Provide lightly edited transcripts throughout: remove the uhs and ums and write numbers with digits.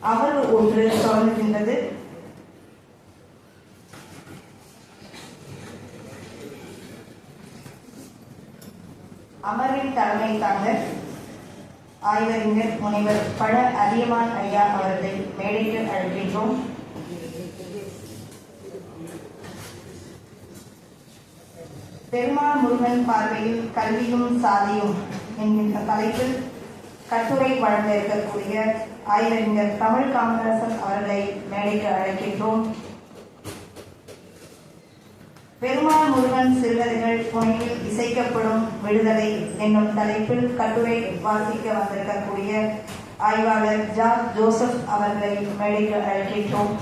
அமர்வு ஒன்று தொடங்குகின்றது. அமர்வின் தலைமை தாங்க ஆய்வறிஞர் முனைவர் பழ அதியமான் ஐயா அவர்களை மேடைக்கு அழைக்கின்றோம். பெருமாள் முருகன் பார்வையில் கல்வியும் சாதியும் என்கின்ற தலைப்பில் கட்டுரை வழங்க இருக்கக்கூடிய ஆய்வறிஞர் தமிழ் காமராசன் அவர்களை மேடைக்கு அழைக்கின்றோம். பெருமாள் முருகன் சிறுகதைகள் புனையில் இசைக்கப்படும் விடுதலை என்னும் தலைப்பில் கட்டுரை வாசிக்க வந்திருக்கக்கூடிய ஆய்வாளர் ஜோசப் அவர்களை மேடைக்கு அழைக்கின்றோம்.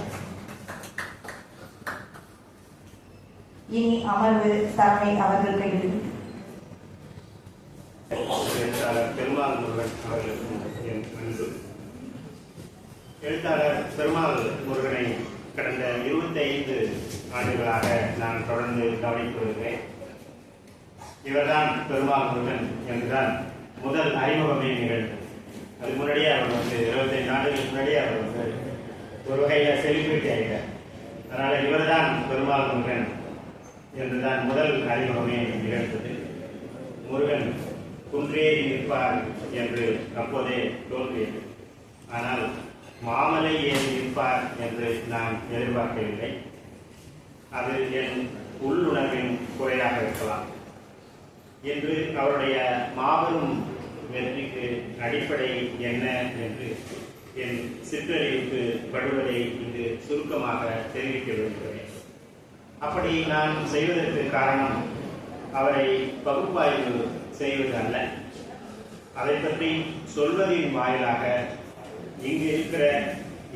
இனி அமர்வு தலைமை அவர்கள் கையில். பெருமாள் முருகன் அவர்களுக்கு என் நன்றி. எழுத்தாளர் பெருமாள் முருகனை கடந்த 25 ஆண்டுகளாக நான் தொடர்ந்து கவனித்து வருகிறேன். இவர்தான் பெருமாள் முருகன் என்றுதான் முதல் அறிமுகமே நிகழ்ந்தது. அதுக்கு முன்னாடியே அவர் 25 ஆண்டுகளுக்கு முன்னாடியே அவர் ஒரு வகையில் செலிபிரிட்டி ஆகிறார். அதனால் இவர்தான் பெருமாள் முருகன் என்றுதான் முதல் அறிமுகமே நிகழ்ந்தது. முருகன் குன்றேறி நிற்பார் என்று அப்போதே தோன்றியது. ஆனால் மாமலை ஏறி நிற்பார் என்று நான் எதிர்பார்க்கவில்லை. அது என் உள்ளுணர்வின் குறையாக இருக்கலாம். இன்று அவருடைய மாபெரும் வெற்றிக்கு அடிப்படை என்ன என்று என் சிற்றறிவுக்கு படுவதை இங்கு சுருக்கமாக தெரிவிக்க விரும்புகிறேன். அப்படி நான் செய்வதற்கு காரணம் அவரை பகுப்பாய்வு செய்வது அல்ல, அதை பற்றி சொல்வதின் வாயிலாக இங்கு இருக்கிற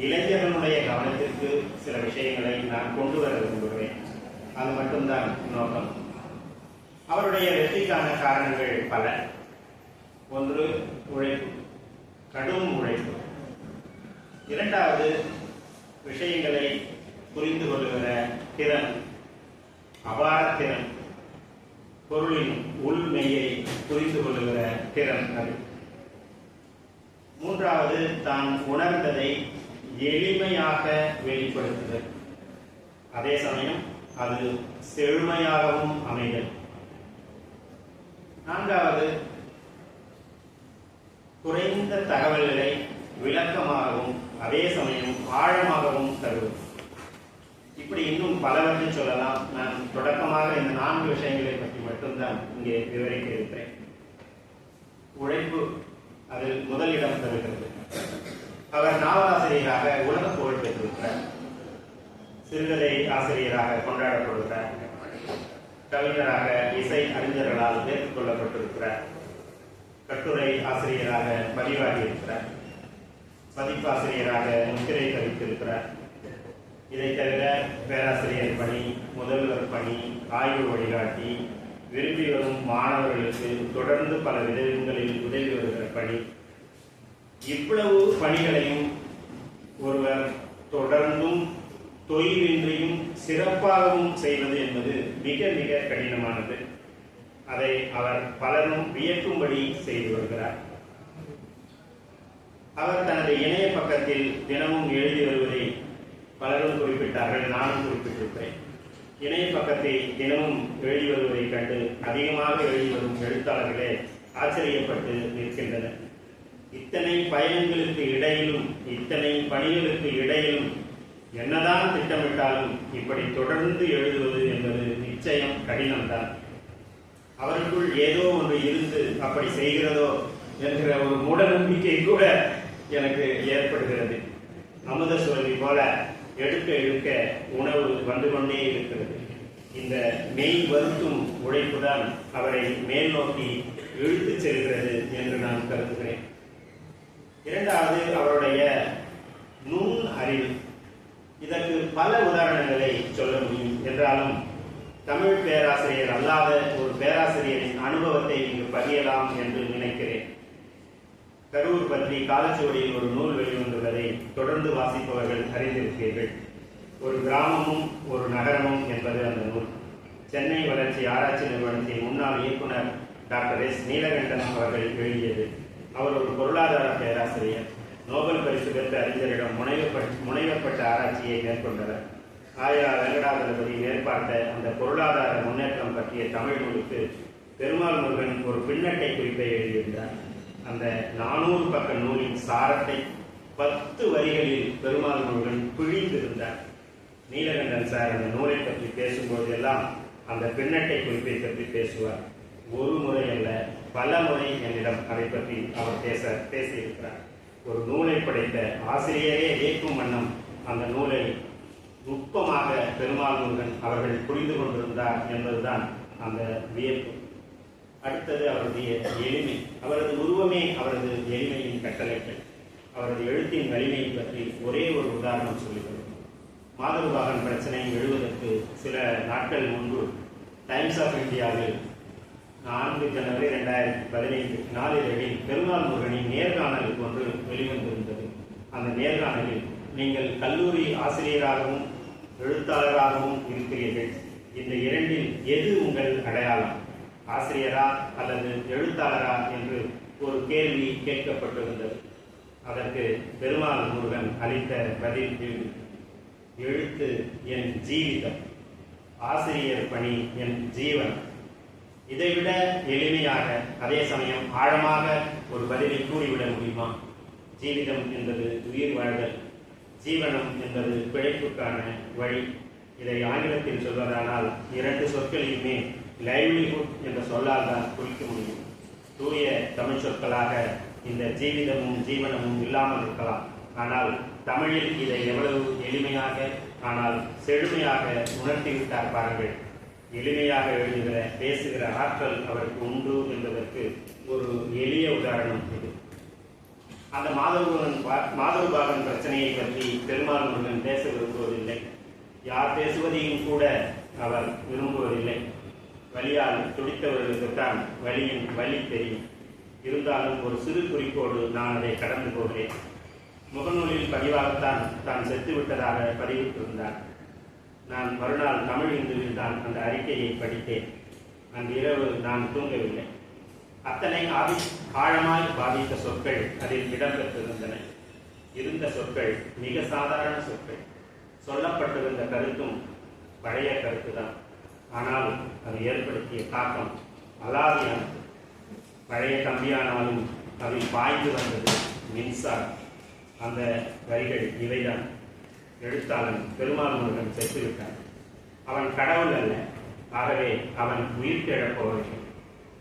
இளைஞர்களுடைய கவனத்திற்கு சில விஷயங்களை நான் கொண்டு வர விரும்புகிறேன். அது மட்டும்தான் நோக்கம். அவருடைய வெற்றிக்கான காரணங்கள் பல. ஒன்று உழைப்பு, கடும் உழைப்பு. இரண்டாவது விஷயங்களை புரிந்து கொள்ளுகிற திறன், அபார திறன், பொருளின் உள்மையை புரிந்து கொள்ளுகிற திறன். அது மூன்றாவது தான் உணர்ந்ததை எளிமையாக வெளிப்படுத்துதல், அதே சமயம் அது செழுமையாகவும் அமைதல். நான்காவது குறைந்த தகவல்களை விளக்கமாகவும் அதே சமயம் ஆழமாகவும் தருவது. இப்படி இன்னும் பலவற்றை சொல்லலாம். நான் தொடக்கமாக இந்த 4 விஷயங்களை பற்றி மட்டும்தான் இங்கே விவரிக்க இருக்கிறேன். உழைப்பு அதில் முதலிடம் தருகிறது. அவர் நாவலாசிரியராக உலக புகழ் பெற்றிருக்கிறார். சிறுகதை ஆசிரியராக கொண்டாடப்படுகிறார். கவிஞராக இசை அறிஞர்களால் ஏற்றுக்கொள்ளப்பட்டிருக்கிறார். கட்டுரை ஆசிரியராக பதிவாகி இருக்கிறார். பதிப்பாசிரியராக முத்திரை பதித்திருக்கிறார். இதை தவிர பேராசிரியர் பணி, முதல்வர் பணி, ஆய்வு வழிகாட்டி, விரும்பி வரும் மாணவர்களுக்கு தொடர்ந்து பல விதங்களில் உதவி வருகிற பணி, இவ்வளவு பணிகளையும் ஒருவர் தொடர்ந்தும் தொய்வின்றியும் சிறப்பாகவும் செய்வது என்பது மிக மிக கடினமானது. அதை அவர் பலரும் வியக்கும்படி செய்து வருகிறார். அவர் தனது இணைய பக்கத்தில் தினமும் எழுதி வருவதை பலரும் குறிப்பிட்டார்கள், நானும் குறிப்பிட்டிருக்கிறேன். இணைய பக்கத்தை தினமும் எழுதி வருவதை கண்டு அதிகமாக எழுதி வரும் எழுத்தாளர்களே ஆச்சரியப்பட்டு நிற்கின்றனர். இத்தனை பயணங்களுக்கு இடையிலும், இத்தனை பணிகளுக்கு இடையிலும் என்னதான் திட்டமிட்டாலும் இப்படி தொடர்ந்து எழுதுவது என்பது நிச்சயம் கடினம்தான். அவருக்குள் ஏதோ ஒன்று இருந்து அப்படி செய்கிறதோ என்கிற ஒரு மூட நம்பிக்கை கூட எனக்கு ஏற்படுகிறது. அமுத சுரபி போல எடுக்க எடுக்க உணவு வந்து கொண்டே இருக்கிறது. இந்த மெய் வருத்தும் உழைப்புதான் அவரை மேல் நோக்கி இழுத்துச் செல்கிறது என்று நான் கருதுகிறேன். இரண்டாவது அவருடைய நுண் அறிவு. இதற்கு பல உதாரணங்களை சொல்ல முடியும். என்றாலும் தமிழ் பேராசிரியர் அல்லாத ஒரு பேராசிரியரின் அனுபவத்தை இங்கு பதியலாம் என்று நினைக்கிறேன். கரூர் பற்றி காலச்சுவடியில் ஒரு நூல் வெளிவந்துள்ளதை தொடர்ந்து வாசிப்பவர்கள் அறிந்திருப்பீர்கள். ஒரு கிராமமும் ஒரு நகரமும் என்பது அந்த நூல். சென்னை வளர்ச்சி ஆராய்ச்சி நிறுவனத்தின் முன்னாள் இயக்குனர் டாக்டர் எஸ் நீலகண்டன் அவர்கள் எழுதியது. அவர் ஒரு பொருளாதார பேராசிரியர். நோபல் பரிசு பெற்ற அறிஞரிடம் முனைவப்பட்ட ஆராய்ச்சியை மேற்கொண்டவர். ஆயா வெங்கடாதளபதி மேற்பார்த்த அந்த பொருளாதார முன்னேற்றம் பற்றிய தமிழ் நூலுக்கு பெருமாள் முருகன் ஒரு பின்னட்டை குறிப்பை எழுதியிருந்தார். அந்த 400 பக்க நூலின் சாரத்தை 10 வரிகளில் பெருமாள் முருகன் பிழிந்திருந்தார். நீலகண்டன் சார் அந்த நூலை பற்றி பேசும்போது எல்லாம் அந்த பின்னட்டை குறிப்பை பற்றி பேசுவார். ஒரு முறை அல்ல, பல முறை என்னிடம் அதை பற்றி அவர் பேசியிருக்கிறார். ஒரு நூலை படைத்த ஆசிரியரே ஏற்கும் வண்ணம் அந்த நூலை நுட்பமாக பெருமாள் முருகன் அவர்கள் புரிந்து கொண்டிருந்தார் என்பதுதான் அந்த வியப்பு. அடுத்தது அவருடைய எளிமை. அவரது உருவமே அவரது எளிமையின் கட்டளைகள். அவரது எழுத்தின் வலிமையை பற்றி ஒரே ஒரு உதாரணம் சொல்லிக்கொள்ளும். மாதவபாகன் பிரச்சனை எழுவதற்கு சில நாட்கள் முன்பு டைம்ஸ் ஆஃப் இந்தியாவில் 4 ஜனவரி 2015 நாளிதழில் பெருமாள் முருகனின் நேர்காணல் ஒன்று வெளிவந்திருந்தது. அந்த நேர்காணலில், நீங்கள் கல்லூரி ஆசிரியராகவும் எழுத்தாளராகவும் இருக்கிறீர்கள். இந்த இரண்டில் எது உங்கள் அடையாளம், ஆசிரியரா அல்லது எழுத்தாளரா என்று ஒரு கேள்வி கேட்கப்பட்டிருந்தது. அதற்கு பெருமாள் முருகன் அளித்த பதில், எழுத்து என் ஜீவிதம், ஆசிரியர் பணி என் ஜீவன். இதைவிட எளிமையாக, அதே சமயம் ஆழமாக ஒரு பதிலை கூறிவிட முடியுமா? ஜீவிதம் என்பது உயிர் வாழ்தல், ஜீவனம் என்பது பிழைப்புக்கான வழி. இதை ஆங்கிலத்தில் சொல்வதானால் 2 சொற்களையுமே லைவ்லிஹுட் என்ற சொல்லால் தான் குறிக்க முடியும். தூய தமிழ் சொற்களாக இந்த ஜீவிதமும் ஜீவனமும் இல்லாமல் இருக்கலாம். ஆனால் தமிழில் இதை எவ்வளவு எளிமையாக, ஆனால் செழுமையாக உணர்த்திவிட்டார் பாருங்கள். எளிமையாக எழுதுகிற, பேசுகிற ஆற்றல் அவருக்கு உண்டு என்பதற்கு ஒரு எளிய உதாரணம் இது. அந்த மாதவபாகன் பிரச்சனையை பற்றி பெருமாள் முருகன் பேச விரும்புவதில்லை. யார் பேசுவதையும் கூட அவர் விரும்புவதில்லை. வலியால் துடித்தவர்களுக்குத்தான் வலியின் வலி தெரியும். இருந்தாலும் ஒரு சிறு குறிப்போடு நான் அதை கடந்து போகிறேன். முகநூலில் பதிவாகத்தான் தான் செத்துவிட்டதாக பதிவிட்டிருந்தார். நான் மறுநாள் தமிழ் இந்துவில் தான் அந்த அறிக்கையை படித்தேன். அன்று இரவு நான் தூங்கவில்லை. அத்தனை ஆழமாய் பாதித்த சொற்கள் அதில் இடம்பெற்றிருந்தன. இருந்த சொற்கள் மிக சாதாரண சொற்கள். சொல்லப்பட்டிருந்த கருத்தும் பழைய கருத்துதான். ஆனால் அது ஏற்படுத்திய தாக்கம் அலாதியானது. பழைய கம்பியானாலும் அதில் பாய்ந்து வந்தது மின்சாரம். அந்த வரிகள் இவைதான். எழுத்தாளன் பெருமாள் முருகன் செத்துவிட்டான். அவன் கடவுள் அல்ல, ஆகவே அவன் உயிர் கிழப்பவர்கள்.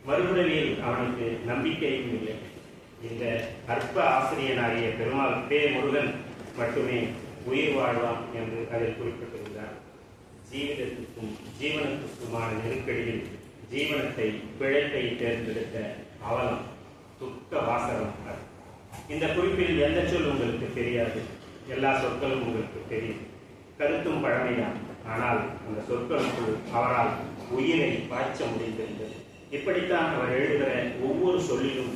மறுபிறவியில் அவனுக்கு நம்பிக்கையும் இல்லை. இந்த அற்ப ஆசிரியனாகிய பெருமாள் முருகன் மட்டுமே உயிர் வாழ்வான் என்று அதில் குறிப்பிட்டிருந்தார். ஜீவிதத்துக்கும் ஜீவனத்துக்குமான நெருக்கடியில் ஜீவனத்தை, பிழைப்பை தேர்ந்தெடுத்த அவலம், துக்க வாசகம். இந்த குறிப்பில் எந்த சொல் உங்களுக்கு தெரியாது, எல்லா சொற்களும் உங்களுக்கு தெரியும். கருத்தும் பழமைதான். ஆனால் அந்த சொற்களுக்குள் அவரால் உயிரை பாய்ச்ச முடிந்திருந்தது. இப்படித்தான் அவர் எழுதுகிற ஒவ்வொரு சொல்லும்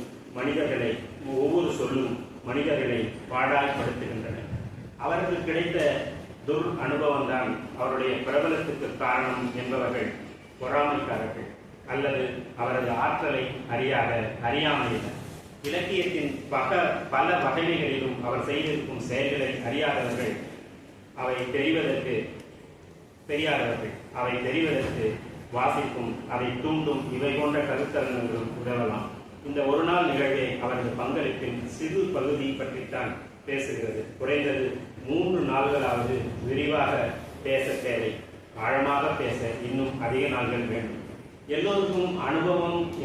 மனிதர்களை பாடாய்படுத்துகின்றன. அவருக்கு கிடைத்த துர் அனுபவம் தான் அவருடைய பிரபலத்துக்கு காரணம் என்பவர்கள் பொறாமைக்காரர்கள், அல்லது அவரது ஆற்றலை அறியாமையினர். இலக்கியத்தின் பல வகைகளிலும் அவர் செய்திருக்கும் செயல்களை அறியாதவர்கள், அவை தெரிவதற்கு வாசிக்கும், அதை தூண்டும் இவை போன்ற கருத்தரங்களும் உதவலாம். இந்த ஒரு நாள் நிகழ்வே அவரது பங்களிப்பின் சிறு பகுதி பற்றித்தான் பேசுகிறது. குறைந்தது 3 நாள்களாவது விரிவாக பேச தேவை. ஆழமாக பேச இன்னும் அதிக நாள்கள் வேண்டும்.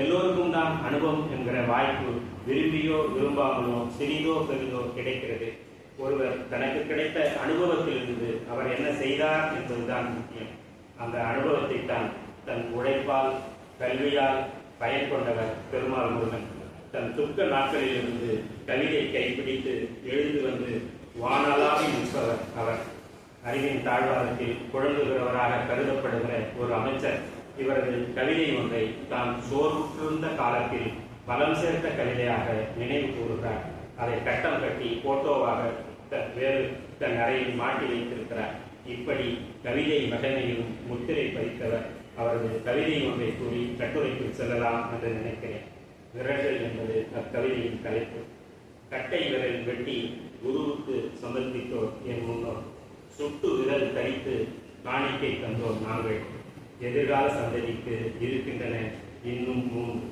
எல்லோருக்கும் தான் அனுபவம் என்கிற வாய்ப்பு விரும்பியோ விரும்பாமலோ சிறிதோ பெரிதோ கிடைக்கிறது. ஒருவர் தனக்கு கிடைத்த அனுபவத்திலிருந்து அவர் என்ன செய்தார் என்பதுதான் முக்கியம். அந்த அனுபவத்தை தான் தன் உழைப்பால், கல்வியால் பயன் கொண்டவர் பெருமாள் முருகன். தன் துக்க நாட்களிலிருந்து கவிதை கைப்பிடித்து எழுந்து வந்து வானலாவி நிற்பவர் அவர். அறிவின் தாழ்வாரத்தில் குழம்புகிறவராக கருதப்படுகிற ஒரு அமைச்சர் இவரது கவிதை ஒன்றை தான் சோர்வுற்றிருந்த காலத்தில் பலம் சேர்த்த கவிதையாக நினைவு கூறுகிறார். அதை கட்டம் கட்டி போட்டோவாக வேறு தன் அறையில் மாட்டி வைத்திருக்கிறார். இப்படி கவிதை மகனையும் முத்திரை பதித்தவர். அவரது கவிதை ஒன்றை கூறி கட்டுரைக்கு செல்லலாம் என்று நினைக்கிறேன். விரல்கள் என்பது அக்கவிதையின் தலைப்பு. கட்டை விரல் வெட்டி குருவுக்கு சமர்ப்பித்தோர் என் முன்னோர், சுட்டு விரல் தரித்து காணிக்கை தந்தோர் நாங்கள், எதிர்கால சந்ததிக்கு இருக்கின்றன இன்னும் 3.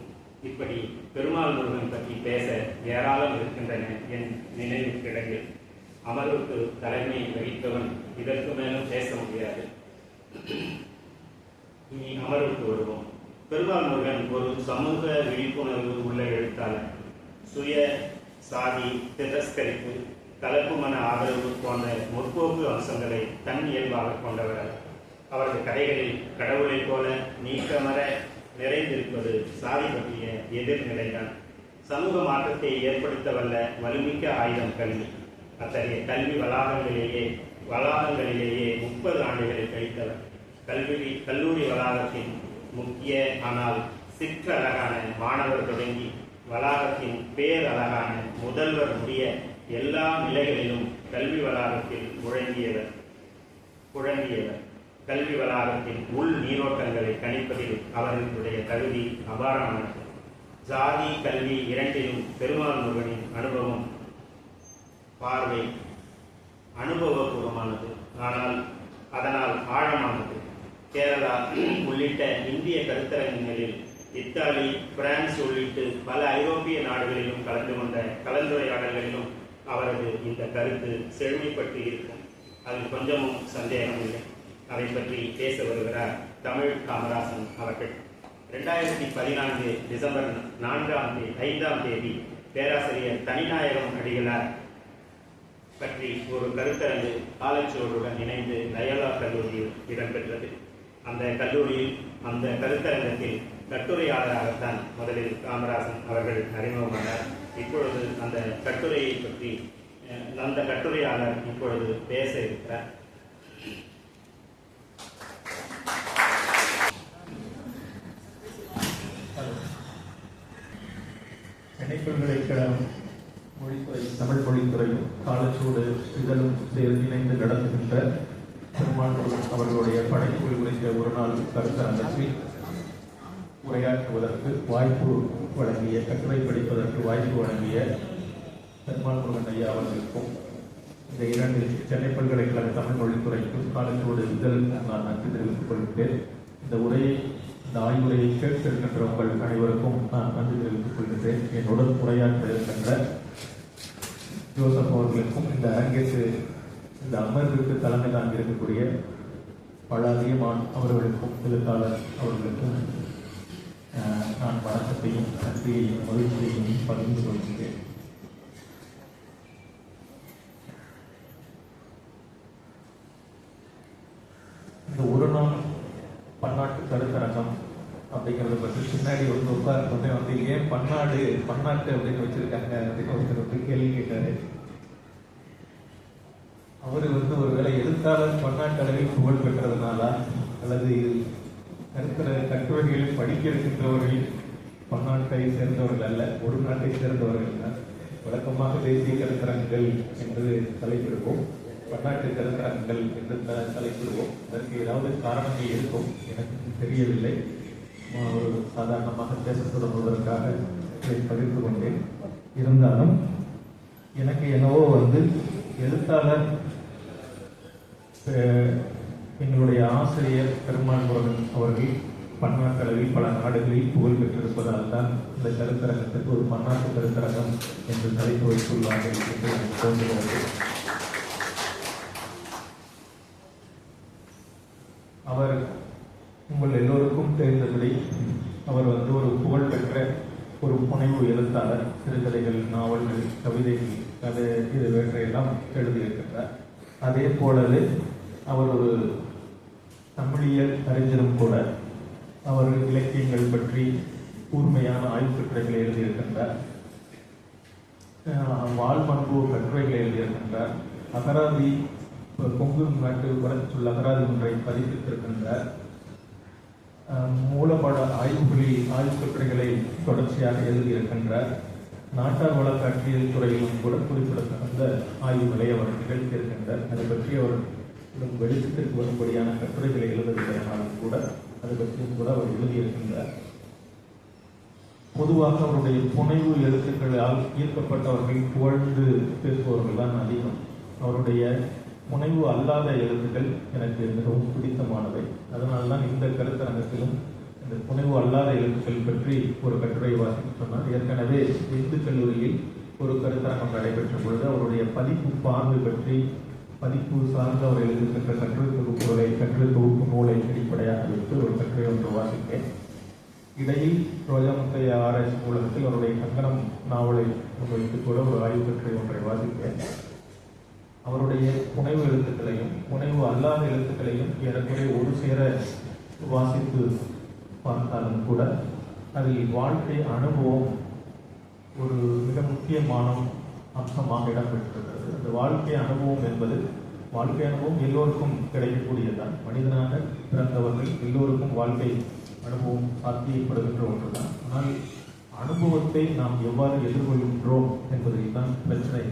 இப்படி பெருமாள் முருகன் பற்றி பேச ஏராளம் இருக்கின்றன என் நினைவு கிடங்கில். அமர்வுக்கு தலைமை வகித்தவன் இதற்கு மேலும் பேச முடியாது. இனி அமர்வுக்கு வருவோம். பெருமாள் முருகன் ஒரு சமூக விழிப்புணர்வு உள்ள எழுத்தாளர். சுய சாதி திரஸ்கரிப்பு, கலப்பு மன ஆதரவு போன்ற முற்போக்கு அம்சங்களை தன் இயல்பாக கொண்டவர். அவரது கதைகளில் கடவுளைப் போல நீக்கமர நிறைந்திருப்பது சாதி பற்றிய எதிர்நிலைதான். சமூக மாற்றத்தை ஏற்படுத்த வல்ல வலுமிக்க ஆயுதம் கல்வி. அத்தகைய கல்வி வளாகங்களிலேயே 30 ஆண்டுகளை கழித்தவர். கல்லூரி வளாகத்தின் முக்கிய ஆனால் சிற்றழகான மாணவர் தொடங்கி வளாகத்தின் பேரழகான முதல்வர் முடிய எல்லா நிலைகளிலும் கல்வி வளாகத்தில் குழங்கியவர். கல்வி வளாகத்தின் உள் நீரோட்டங்களை கணிப்பதில் அவர்களுடைய தகுதி அபாரமானது. ஜாதி கல்வி இரண்டிலும் பெருமாள் முருகனின் அனுபவம் பார்வை அனுபவபூர்வமானது, அதனால் ஆழமானது. கேரளா உள்ளிட்ட இந்திய கருத்தரங்குகளில், இத்தாலி, பிரான்ஸ் உள்ளிட்டு பல ஐரோப்பிய நாடுகளிலும் கலந்து கொண்ட கலந்துரையாடல்களிலும் அவரது இந்த கருத்து செழுமைப்பட்டு இருக்கும். அதில் கொஞ்சமும் சந்தேகம் இல்லை. அதை பற்றி பேச வருகிறார் தமிழ் காமராசன் அவர்கள். 2014 டிசம்பர் 5ஆம் தேதி பேராசிரியர் தனிநாயகம் அடிகளார் பற்றி ஒரு கருத்தரங்கு ஆலோசனையுடன் இணைந்து லயோலா கல்லூரியில் இடம்பெற்றது. அந்த கருத்தரங்கத்தில் கட்டுரையாளராகத்தான் முதலில் காமராசன் அவர்கள் அறிமுகமானார். இப்பொழுது அந்த கட்டுரையாளர் இப்பொழுது பேச இருக்கிறார். சென்னை பல்கலைக்கழகம் மொழித்துறை, தமிழ் மொழித்துறையும் காலச்சூடு இதழும் சேர்ந்து இணைந்து நடத்துகின்ற பெருமாள் முருகன் அவர்களுடைய படைப்புகள் குறித்த ஒரு நாள் கருத்தரங்கத்தில் உரையாற்றுவதற்கு வாய்ப்பு வழங்கிய, கட்டுரை படிப்பதற்கு வாய்ப்பு வழங்கிய பெருமாள் முருகன் ஐயா அவர்களுக்கும் இந்த 2 சென்னை பல்கலைக்கழக தமிழ் மொழித்துறைக்கும் காலச்சூடு இதழ் நான் நன்றி தெரிவித்துக் கொள்கிறேன். இந்த ஆய்வுரையை கேட்டிருக்கின்ற உங்கள் அனைவருக்கும் நான் நன்றி தெரிவித்துக் கொள்கிறேன். என்னுடன் உரையாற்ற இருக்கின்ற ஜோசப் அவர்களுக்கும், இந்த அரங்கிற்கு இந்த அமர்வுக்கு தலைமை தாங்கி இருக்கக்கூடிய பழாதியமான் அவர்களுக்கும், எழுத்தாளர் அவர்களுக்கும் நான் வணக்கத்தையும் நன்றியையும் மகிழ்ச்சியையும் பகிர்ந்து கொள்கிறேன். இந்த ஒரு நாள் பன்னாட்டு கருத்தரங்கம் அப்படிங்கிறத பற்றி பின்னாடி உட்கார்ந்து ஏன் பன்னாட்டு அப்படின்னு வச்சிருக்காங்க அப்படின்னு ஒருத்தர் கேள்வி கேட்டாரு. அவரு ஒருவேளை எழுத்தாளர் பன்னாட்டு அளவில் புகழ் பெற்றதுனாலா, அல்லது கட்டுரைகளை படிக்க இருக்கின்றவர்கள் பன்னாட்டை சேர்ந்தவர்கள் அல்ல, ஒரு நாட்டை சேர்ந்தவர்கள் தான். வழக்கமாக தேசிய கருத்தரங்குகள் என்று தலைப்பிடுவோம், பன்னாட்டு கருத்தரங்குகள் என்று தலைப்பிடுவோம். அதற்கு ஏதாவது காரணங்கள் இருக்கும், எனக்கு தெரியவில்லை. ஒரு சாதாரணமாக பேச தொடங்குவதற்காக பகிர்ந்து கொண்டேன். இருந்தாலும் எனக்கு என்னவோ எழுத்தாளர் எங்களுடைய ஆசிரியர் பெருமாள் முருகன் அவர்கள் பன்னாட்டு அளவில் பல நாடுகளில் புகழ் பெற்றிருப்பதால் தான் இந்த கருத்தரங்கத்துக்கு ஒரு பன்னாட்டு கருத்தரங்கம் என்று தலைப்பு வைத்துள்ளார்கள் என்று எனக்கு தோன்றுகிறது. அவர் உங்கள் எல்லோருக்கும் தெரிந்தபடி அவர் ஒரு புகழ்பெற்ற ஒரு புனைவு எழுத்தாளர். சிறுகதைகள், நாவல்கள், கவிதைகள், இவற்றையெல்லாம் எழுதியிருக்கின்றார். அதே போலவே அவர் ஒரு தமிழியல் அறிஞரும் கூட. அவர் இலக்கியங்கள் பற்றி கூர்மையான ஆய்வுக்கட்டுரைகளை எழுதியிருக்கின்றார். வாழ்மன்பு கட்டுரைகளை எழுதியிருக்கின்றார். அகராதி, கொங்கு நாட்டு வளர்ச்சியுள்ள அகராதி ஒன்றை பதிப்பித்திருக்கின்றார். மூலப்பாட ஆய்வுக்கட்டுரைகளை தொடர்ச்சியாக எழுதியிருக்கின்றார். நாட்டார் வழக்காட்சியல் துறையிலும் கூட குறிப்பிடத்தகுந்த ஆய்வுகளை அவர் நிகழ்த்தியிருக்கின்றார். அதை பற்றி அவர் வெளிச்சத்திற்கு வரும்படியான கட்டுரைகளை எழுதவில்லையானாலும் கூட அதை பற்றியும் கூட அவர் எழுதியிருக்கின்றார். பொதுவாக அவருடைய புனைவு எழுத்துக்களால் ஈர்க்கப்பட்டவர்கள் புகழ்ந்து பேசுபவர்கள் தான் அதிகம். அவருடைய புனைவு அல்லாத எழுத்துக்கள் எனக்கு மிகவும் பிடித்தமானவை. அதனால்தான் இந்த கருத்தரங்கத்திலும் இந்த புனைவு அல்லாத எழுத்துக்கள் பற்றி ஒரு கட்டுரை வாசிக்க சொன்னார். ஏற்கனவே இந்து கல்லூரியில் ஒரு கருத்தரங்கம் நடைபெற்ற பொழுது அவருடைய பதிப்பு பார்வை பற்றி, பதிப்பு சார்ந்த அவர் எழுதுகின்ற கட்டுரை தொகுப்பு நூலை அடிப்படையாக வைத்து ஒரு கட்டுரை ஒன்று வாசித்தேன். இடையில் ரோஜாமுத்தைய ஆராய்ச்சி நூலகத்தில் அவருடைய கங்கணம் நாவலை வைத்துக் கூட ஒரு ஆய்வு கட்டுரை ஒன்றை வாசித்தேன். அவருடைய புனைவு எழுத்துக்களையும் புனைவு அல்லாத எழுத்துக்களையும் ஏறக்குறைய ஒரு சேர வாசித்து பார்த்தாலும் கூட அதில் வாழ்க்கை அனுபவம் ஒரு மிக முக்கியமான அம்சமாக இடம்பெற்றிருக்கிறது. அந்த வாழ்க்கை அனுபவம் என்பது, வாழ்க்கை அனுபவம் எல்லோருக்கும் கிடைக்கக்கூடியதுதான். மனிதனாக பிறந்தவர்கள் எல்லோருக்கும் வாழ்க்கை அனுபவம் சாத்தியப்படுகின்ற ஒன்றுதான். ஆனால் அனுபவத்தை நாம் எவ்வாறு எதிர்கொள்கின்றோம் என்பதில் தான் பிரச்சனை.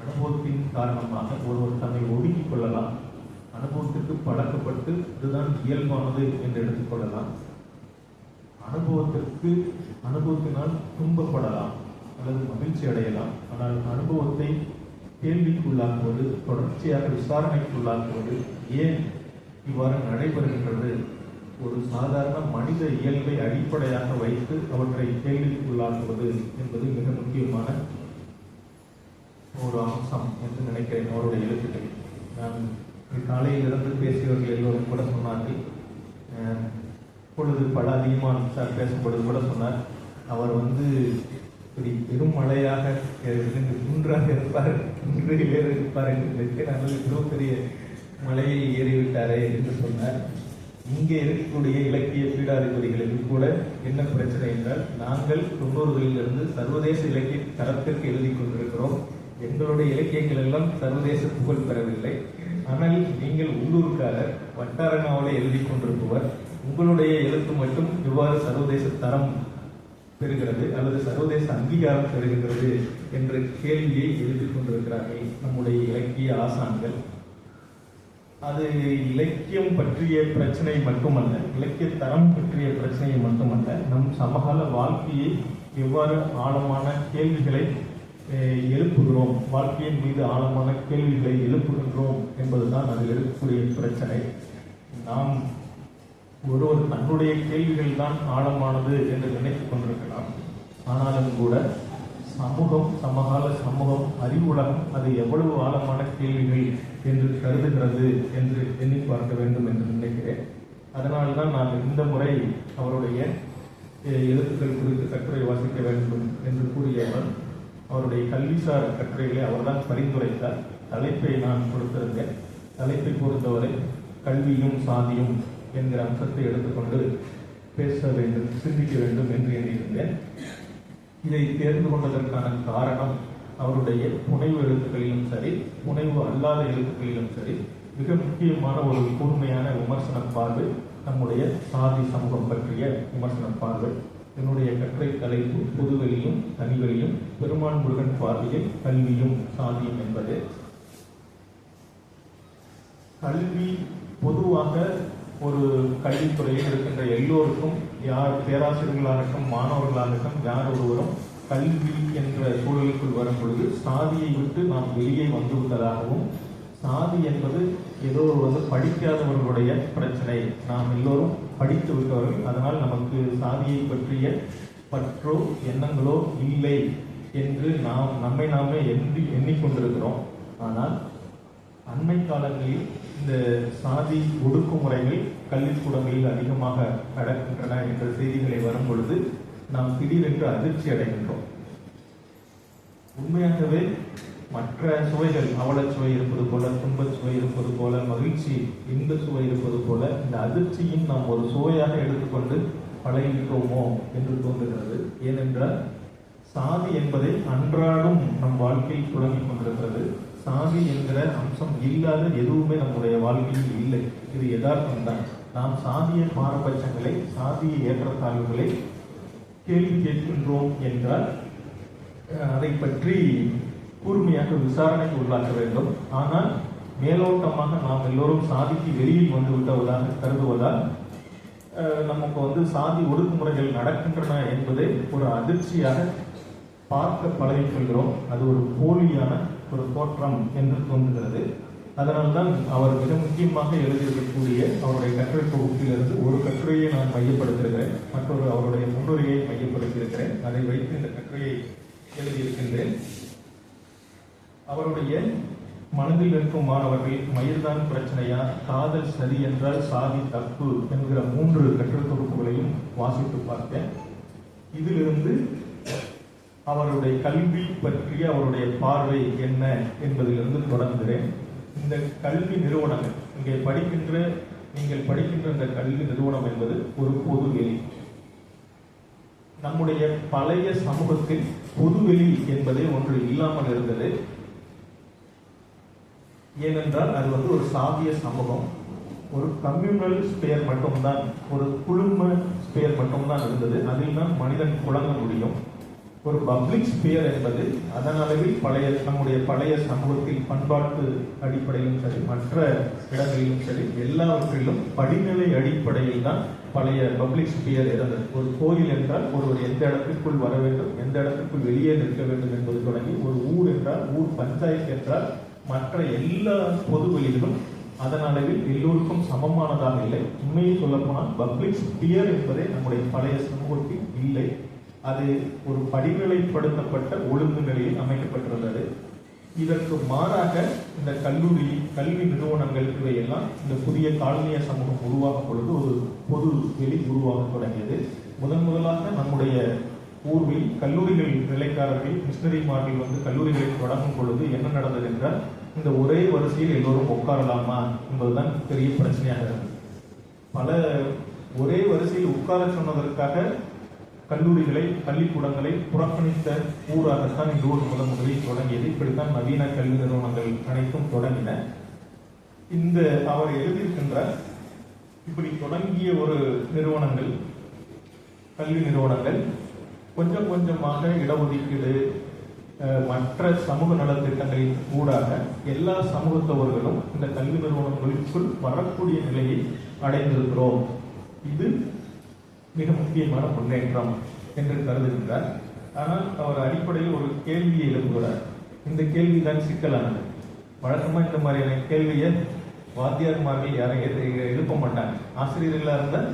அனுபவத்தின் காரணமாக ஒருவர் தன்னை ஒடுக்கிக் கொள்ளலாம், அனுபவத்திற்கு பழக்கப்பட்டு இதுதான் இயல்பானது என்று எடுத்துக்கொள்ளலாம். அனுபவத்தினால் துன்பப்படலாம் அல்லது மகிழ்ச்சி அடையலாம். ஆனால் அனுபவத்தை கேள்விக்குள்ளாக்குவது, தொடர்ச்சியாக விசாரணைக்குள்ளாக்குவது ஏன் இவ்வாறு நடைபெறுகின்றது, ஒரு சாதாரண மனித இயல்பை அடிப்படையாக வைத்து அவற்றை கேள்விக்குள்ளாக்குவது என்பது மிக முக்கியமான ஒரு அம்சம் என்று நினைக்கிறேன் அவருடைய எழுத்துக்கள். நான் காலையிலிருந்து பேசியவர்கள் எல்லோரும் கூட சொன்னார்கள். இப்பொழுது பல அதிகமான சார் பேசும்பொழுது கூட சொன்னார், அவர் இப்படி பெரும் மழையாக குன்றாக இருப்பார், குன்றில் ஏறி இருப்பார் என்று நல்லது இவ்வளவு பெரிய மலையை ஏறிவிட்டாரே என்று சொன்னார். இங்கே இருக்கக்கூடிய இலக்கிய பீடாதிபதிகளுக்கு கூட என்ன பிரச்சனை என்றால், நாங்கள் 90களிலிருந்து சர்வதேச இலக்கிய தரத்திற்கு எழுதி கொண்டிருக்கிறோம். எங்களுடைய இலக்கியங்கள் எல்லாம் சர்வதேச புகழ் பெறவில்லை. ஆனால் நீங்கள் உள்ளூர்காரர், வட்டார நாவலை எழுதி கொண்டிருப்பவர், உங்களுடைய எழுத்து மட்டும் எவ்வாறு சர்வதேச தரம் பெறுகிறது அல்லது சர்வதேச அங்கீகாரம் பெறுகின்றது என்ற கேள்வியை எழுதி கொண்டிருக்கிறார்கள் நம்முடைய இலக்கிய ஆசான்கள். அது இலக்கியம் பற்றிய பிரச்சனை மட்டுமல்ல, இலக்கிய தரம் பற்றிய பிரச்சனையை மட்டுமல்ல, நம் சமகால வாழ்க்கையை எவ்வாறு ஆழமான கேள்விகளை எழுப்புகிறோம், வாழ்க்கையின் மீது ஆழமான கேள்விகளை எழுப்புகின்றோம் என்பதுதான் அதில் இருக்கக்கூடிய பிரச்சனை. நாம் ஒருவர் தன்னுடைய கேள்விகள் தான் ஆழமானது என்று நினைத்துக் கொண்டிருக்கலாம். ஆனாலும் கூட சமகால சமூகம், அறிவுலகம் அது எவ்வளவு ஆழமான கேள்விகள் என்று கருதுகிறது என்று எண்ணி பார்க்க வேண்டும் என்று நினைக்கிறேன். அதனால்தான் நான் இந்த முறை அவருடைய எழுத்துக்கள் குறித்து கட்டுரை வாசிக்க வேண்டும் என்று கூறியவர், அவருடைய கல்விசார் கட்டுரைகளை அவர்தான் பரிந்துரைத்தார். தலைப்பை நான் கொடுத்திருந்தேன். தலைப்பை பொறுத்தவரை கல்வியும் சாதியும் என்கிற அம்சத்தை எடுத்துக்கொண்டு பேச வேண்டும், சிந்திக்க வேண்டும் என்று எண்ணியிருந்தேன். இதை தேர்ந்து கொண்டதற்கான காரணம், அவருடைய புனைவு எழுத்துக்களிலும் சரி, புனைவு அல்லாத எழுத்துக்களிலும் சரி, மிக முக்கியமான ஒரு கூர்மையான விமர்சன பார்வை நம்முடைய சாதி சமூகம் பற்றிய விமர்சன பார்வை. என்னுடைய கட்டுரை தலைப்பு பொதுவெளியும் தனிவெளியும், பெருமான் முருகன் பார்வையில் கல்வியும் சாதியும் என்பது. கல்வி பொதுவாக ஒரு கல்வித்துறையில் இருக்கின்ற எல்லோருக்கும், யார் பேராசிரியர்களாகட்டும் மாணவர்களாகட்டும் யார் ஒருவரும் கல்வி என்ற சூழலுக்குள் வரும் பொழுது சாதியை விட்டு நாம் வெளியே வந்துவிட்டதாகவும், சாதி என்பது ஏதோ படிக்காதவர்களுடைய பிரச்சனை, நாம் எல்லோரும் படித்து விட்டவர்கள், அதனால் நமக்கு சாதியை பற்றிய பற்றோ எண்ணங்களோ இல்லை என்று நம்மை நாமே எண்ணிக்கொண்டிருக்கிறோம். ஆனால் அண்மை காலங்களில் இந்த சாதி ஒடுக்குமுறைகள் கல்விக்கூடங்களில் அதிகமாக நடக்கின்றன என்ற செய்திகளை வரும் பொழுது நாம் திடீரென்று அதிர்ச்சி அடைகின்றோம். உண்மையாகவே மற்ற சுவைகள், அவலச் சுவை இருப்பது போல, துன்பச் சுவை இருப்பது போல, மகிழ்ச்சி இன்ப சுவை இருப்பது போல, இந்த அதிர்ச்சியும் நாம் ஒரு சுவையாக எடுத்துக்கொண்டு பழகிவிட்டோமோ என்று தோன்றுகிறது. ஏனென்றால் சாதி என்பதை அன்றாடம் நம் வாழ்க்கையில் தொடங்கிக் கொண்டிருக்கிறது. சாதி என்கிற அம்சம் இல்லாத எதுவுமே நம்முடைய வாழ்க்கையில் இல்லை. இது யதார்த்தம் தான். நாம் சாதிய பாரபட்சங்களை, சாதிய ஏற்றத்தாழ்வுகளை கேள்வி கேட்கின்றோம் என்றால் அதை பற்றி கூர்மையாக விசாரணைக்கு உள்ளாக்க வேண்டும். ஆனால் மேலோட்டமாக நாம் எல்லோரும் சாதிக்கு வெளியில் வந்து விட்டவதாக கருதுவதால் நமக்கு வந்து சாதி ஒடுக்குமுறைகள் நடக்கின்றன என்பதை ஒரு அதிர்ச்சியாக பார்க்க பழகிக்கொள்கிறோம். அது ஒரு போலியான ஒரு தோற்றம் என்று தோன்றுகிறது. அதனால்தான் அவர் மிக முக்கியமாக எழுதியிருக்கக்கூடிய அவருடைய கட்டுரை தொகுப்பிலிருந்து ஒரு கட்டுரையை நான் மையப்படுத்தியிருக்கிறேன், மற்றொரு அவருடைய முன்னுரையை மையப்படுத்தியிருக்கிறேன். அதை வைத்து இந்த கட்டுரையை எழுதியிருக்கின்றேன். அவருடைய மனதில் இருக்கும் மாணவர்கள் மயிர்தான் பிரச்சனையா, காதல் சரி என்றால் சாதி தப்பு என்கிற 3 கட்டுரை தொகுப்புகளையும் வாசித்து பார்த்தேன். இதிலிருந்து அவருடைய கல்வி பற்றிய அவருடைய பார்வை என்ன என்பதிலிருந்து தொடர்கிறேன். இந்த கல்வி நிறுவனங்கள் நீங்கள் படிக்கின்ற இந்த கல்வி நிறுவனம் என்பது ஒரு பொதுவெளி. நம்முடைய பழைய சமூகத்தில் பொதுவெளி என்பதே ஒன்று இல்லாமல் இருந்தது. ஏனென்றால் அது வந்து ஒரு சாதிய சமூகம், ஒரு கம்யூனல் ஸ்பேர் மட்டும்தான், ஒரு குழும ஸ்பேர் மட்டும்தான் இருந்தது. அதில் தான் மனிதன் புழங்க முடியும். ஒரு பப்ளிக் ஸ்பியர் என்பது அதன் அளவில் நம்முடைய பழைய சமூகத்தில் பண்பாட்டு அடிப்படையிலும் சரி, மற்ற இடங்களிலும் சரி, எல்லாவற்றிலும் படிநிலை அடிப்படையில் தான் பழைய பப்ளிக் ஸ்பியர் இருந்தது. ஒரு கோயில் என்றால் ஒருவர் எந்த இடத்திற்குள் வர வேண்டும், எந்த இடத்திற்குள் வெளியே நிற்க வேண்டும் என்பது தொடங்கி, ஒரு ஊர் என்றால் ஊர் பஞ்சாயத்து என்றால் மற்ற எல்லா பொதுவெளிகளும் அதன் அளவில் எல்லோருக்கும் சமமானதாக இல்லை. உண்மையை சொல்லப்போனால் பப்ளிக் ஸ்பியர் என்பதே நம்முடைய பழைய சமூகத்தில் இல்லை. அது ஒரு படிநிலைப்படுத்தப்பட்ட ஒழுங்கு நிலையில் அமைக்கப்பட்டிருந்தது. இதற்கு மாறாக இந்த கல்வி நிறுவனங்கள் இவையெல்லாம் இந்த புதிய காலனிய சமூகம் உருவாகும் பொழுது ஒரு பொது வெளி உருவாக தொடங்கியது. முதலாக நம்முடைய ஊரில் கல்லூரிகள் நிலைக்காரர்கள் மிஷனரிமார்கள் வந்து கல்லூரிகளை தொடங்கும் பொழுது என்ன நடந்தது என்றால், இந்த ஒரே வரிசையில் எல்லோரும் உட்காரலாமா என்பதுதான் பெரிய பிரச்சனையாக இருந்தது. ஒரே வரிசையில் உட்கார சொன்னதற்காக கல்லூரிகளை பள்ளிக்கூடங்களை புறக்கணித்த ஊராகத்தான் இந்த ஊர் முதலில் தொடங்கியது. இப்படித்தான் நவீன கல்வி நிறுவனங்கள் அனைத்தும் தொடங்கின. அவர் எழுதியிருக்கின்றார், இப்படி தொடங்கிய ஒரு நிறுவனங்கள், கல்வி நிறுவனங்கள் கொஞ்சம் கொஞ்சமாக இடஒதுக்கீடு மற்ற சமூக நலத்திட்டங்களின் ஊடாக எல்லா சமூகத்தவர்களும் இந்த கல்வி நிறுவனங்களுக்குள் வரக்கூடிய நிலையை அடைந்திருக்கிறோம். இது மிக முக்கியமான முன்னேற்றம் என்று கருதுகின்றார். ஆனால் அவர் அடிப்படையில் ஒரு கேள்வியை எழுப்புகிறார். இந்த கேள்விதான் சிக்கலானது. வழக்கமா இந்த மாதிரியான கேள்வியை வாத்தியார்மார்கள் யாரும் எழுப்ப மாட்டாங்க. ஆசிரியர்களாக இருந்தால்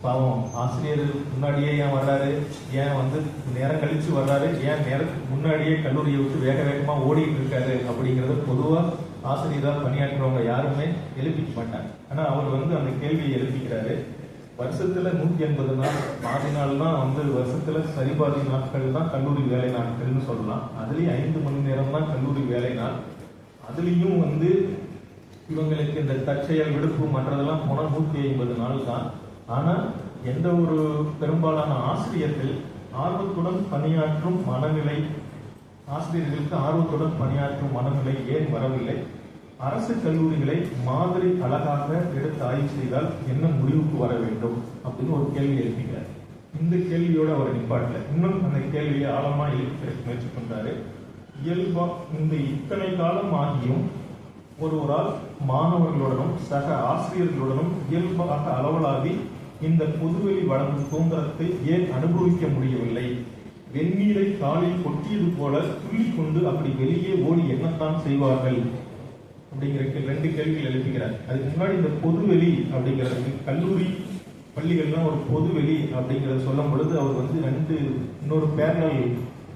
பாவம், ஆசிரியர் முன்னாடியே ஏன் வர்றாரு, ஏன் வந்து நேரம் கழிச்சு வர்றாரு, ஏன் நேரத்துக்கு முன்னாடியே கல்லூரியை விட்டு வேக வேகமா ஓடிட்டு இருக்காரு அப்படிங்கிறத பொதுவாக ஆசிரியராக பணியாற்றுறவங்க யாருமே எழுப்பிக்க மாட்டாங்க. ஆனா அவர் வந்து அந்த கேள்வியை எழுப்பிக்கிறாரு. வருஷத்துல 180 நாள், பாதி நாள் தான் வந்து வருஷத்துல சரிபாதி நாட்கள் தான் கல்லூரி வேலை நாட்கள்னு சொல்லலாம். அதுலயும் 5 மணி நேரம் தான் கல்லூரி வேலை நாள். அதுலயும் வந்து இவங்களுக்கு இந்த தற்செயல் விடுப்பு மற்றதெல்லாம் போன 150 நாள் தான். ஆனா எந்த ஒரு பெரும்பாலான ஆசிரியர்கள் ஆர்வத்துடன் பணியாற்றும் மனநிலை, ஆசிரியர்களுக்கு ஆர்வத்துடன் பணியாற்றும் மனநிலை ஏன் வரவில்லை? அரசு கல்லூரிகளை மாதிரி அழகாக எடுத்து ஆய்வு செய்தால் என்ன முடிவுக்கு வர வேண்டும் அப்படின்னு ஒரு கேள்வி எழுப்பிக்கிறார். இந்த கேள்வியோட அவர் நிப்பாட்டல, இன்னும் அந்த கேள்வியை ஆழமா எழுப்ப முயற்சி பண்றாரு. இயல்பா இந்த இத்தனை காலம் ஆகியும் ஒருவரால் மாணவர்களுடனும் சக ஆசிரியர்களுடனும் இயல்பாக அளவலாவி இந்த பொதுவெளி வழங்கும் சுதந்திரத்தை ஏன் அனுபவிக்க முடியவில்லை? வெந்நீரை காலில் கொட்டியது போல துள்ளி கொண்டு அப்படி வெளியே ஓடி என்னத்தான் செய்வார்கள் அப்படிங்கிற 2 கேள்விகள் எழுப்புகிறார். அதுக்கு முன்னாடி இந்த பொதுவெளி அப்படிங்கிறது, கல்லூரி பள்ளிகள்லாம் ஒரு பொதுவெளி அப்படிங்கிறத சொல்லும் பொழுது அவர் வந்து இன்னொரு பேரல்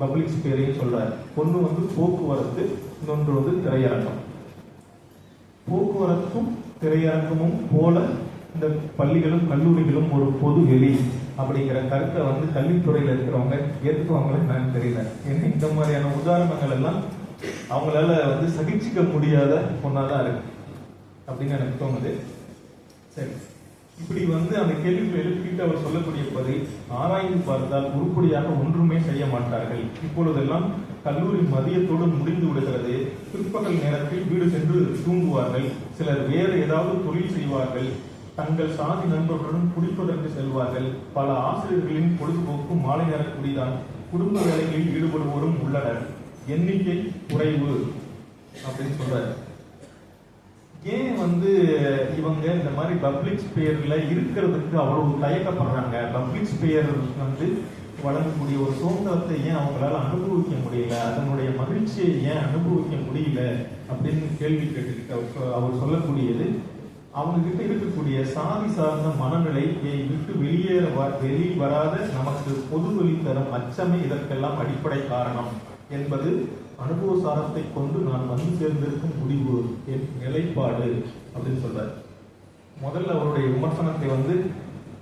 பப்ளிக் ஸ்பேரையும் சொல்றாரு. ஒன்று வந்து போக்குவரத்து, இன்னொன்று வந்து திரையரங்கம். போக்குவரத்தும் திரையரங்கமும் போல இந்த பள்ளிகளும் கல்லூரிகளும் ஒரு பொது வெளி அப்படிங்கிற கருத்தை வந்து கல்வித்துறையில் இருக்கிறவங்க ஏற்றுக்குவாங்களே நான் தெரியல. ஏன்னா இந்த மாதிரியான உதாரணங்கள் எல்லாம் அவங்களால வந்து சகிச்சுக்க முடியாத ஒன்னாதான் இருக்கு அப்படின்னு எனக்கு தோணுது. சரி, இப்படி வந்து அந்த கேள்விகளை எழுப்பிட்டு அவர் சொல்லக்கூடிய பதில், ஆராய்ந்து பார்த்தால் உருப்படியாக ஒன்றுமே செய்ய மாட்டார்கள். இப்பொழுதெல்லாம் கல்லூரி மதியத்தோடு முடிந்து விடுகிறது. பிற்பகல் நேரத்தில் வீடு சென்று தூங்குவார்கள். சிலர் வேறு ஏதாவது தொழில் செய்வார்கள். தங்கள் சாதி நண்பர்களுடன் குடிப்பதற்கு செல்வார்கள். பல ஆசிரியர்களின் பொழுதுபோக்கு மாலை நேர குடிதான். குடும்ப வேலைகளில் ஈடுபடுவோரும் உள்ளனர். எண்ணிக்கை குறைவு அப்படின்னு சொல்றாரு. ஏன் வந்து இவங்க இந்த மாதிரி பப்ளிக் ஸ்பேயர்ல இருக்கிறதுக்கு அவ்வளவு தயக்கப்படுறாங்க. பப்ளிக் ஸ்பேயர் வந்து வழங்கக்கூடிய ஒரு சுதந்திரத்தை ஏன் அவங்களால அனுபவிக்க முடியல, அதனுடைய மகிழ்ச்சியை ஏன் அனுபவிக்க முடியல அப்படின்னு கேள்வி கேட்டுக்கிட்டு அவர் சொல்லக்கூடியது, அவங்க கிட்ட இருக்கக்கூடிய சாதி சார்ந்த மனநிலையை விட்டு வெளியே வராத நமக்கு பொது வழி தரும் அச்சமே இதற்கெல்லாம் அடிப்படை காரணம் என்பது அனுபவ சாரத்தை கொண்டு நான் வந்து சேர்ந்திருக்கும் முடிவு என் நிலைப்பாடு அப்படின்னு சொல்றாரு. முதல்ல அவருடைய விமர்சனத்தை வந்து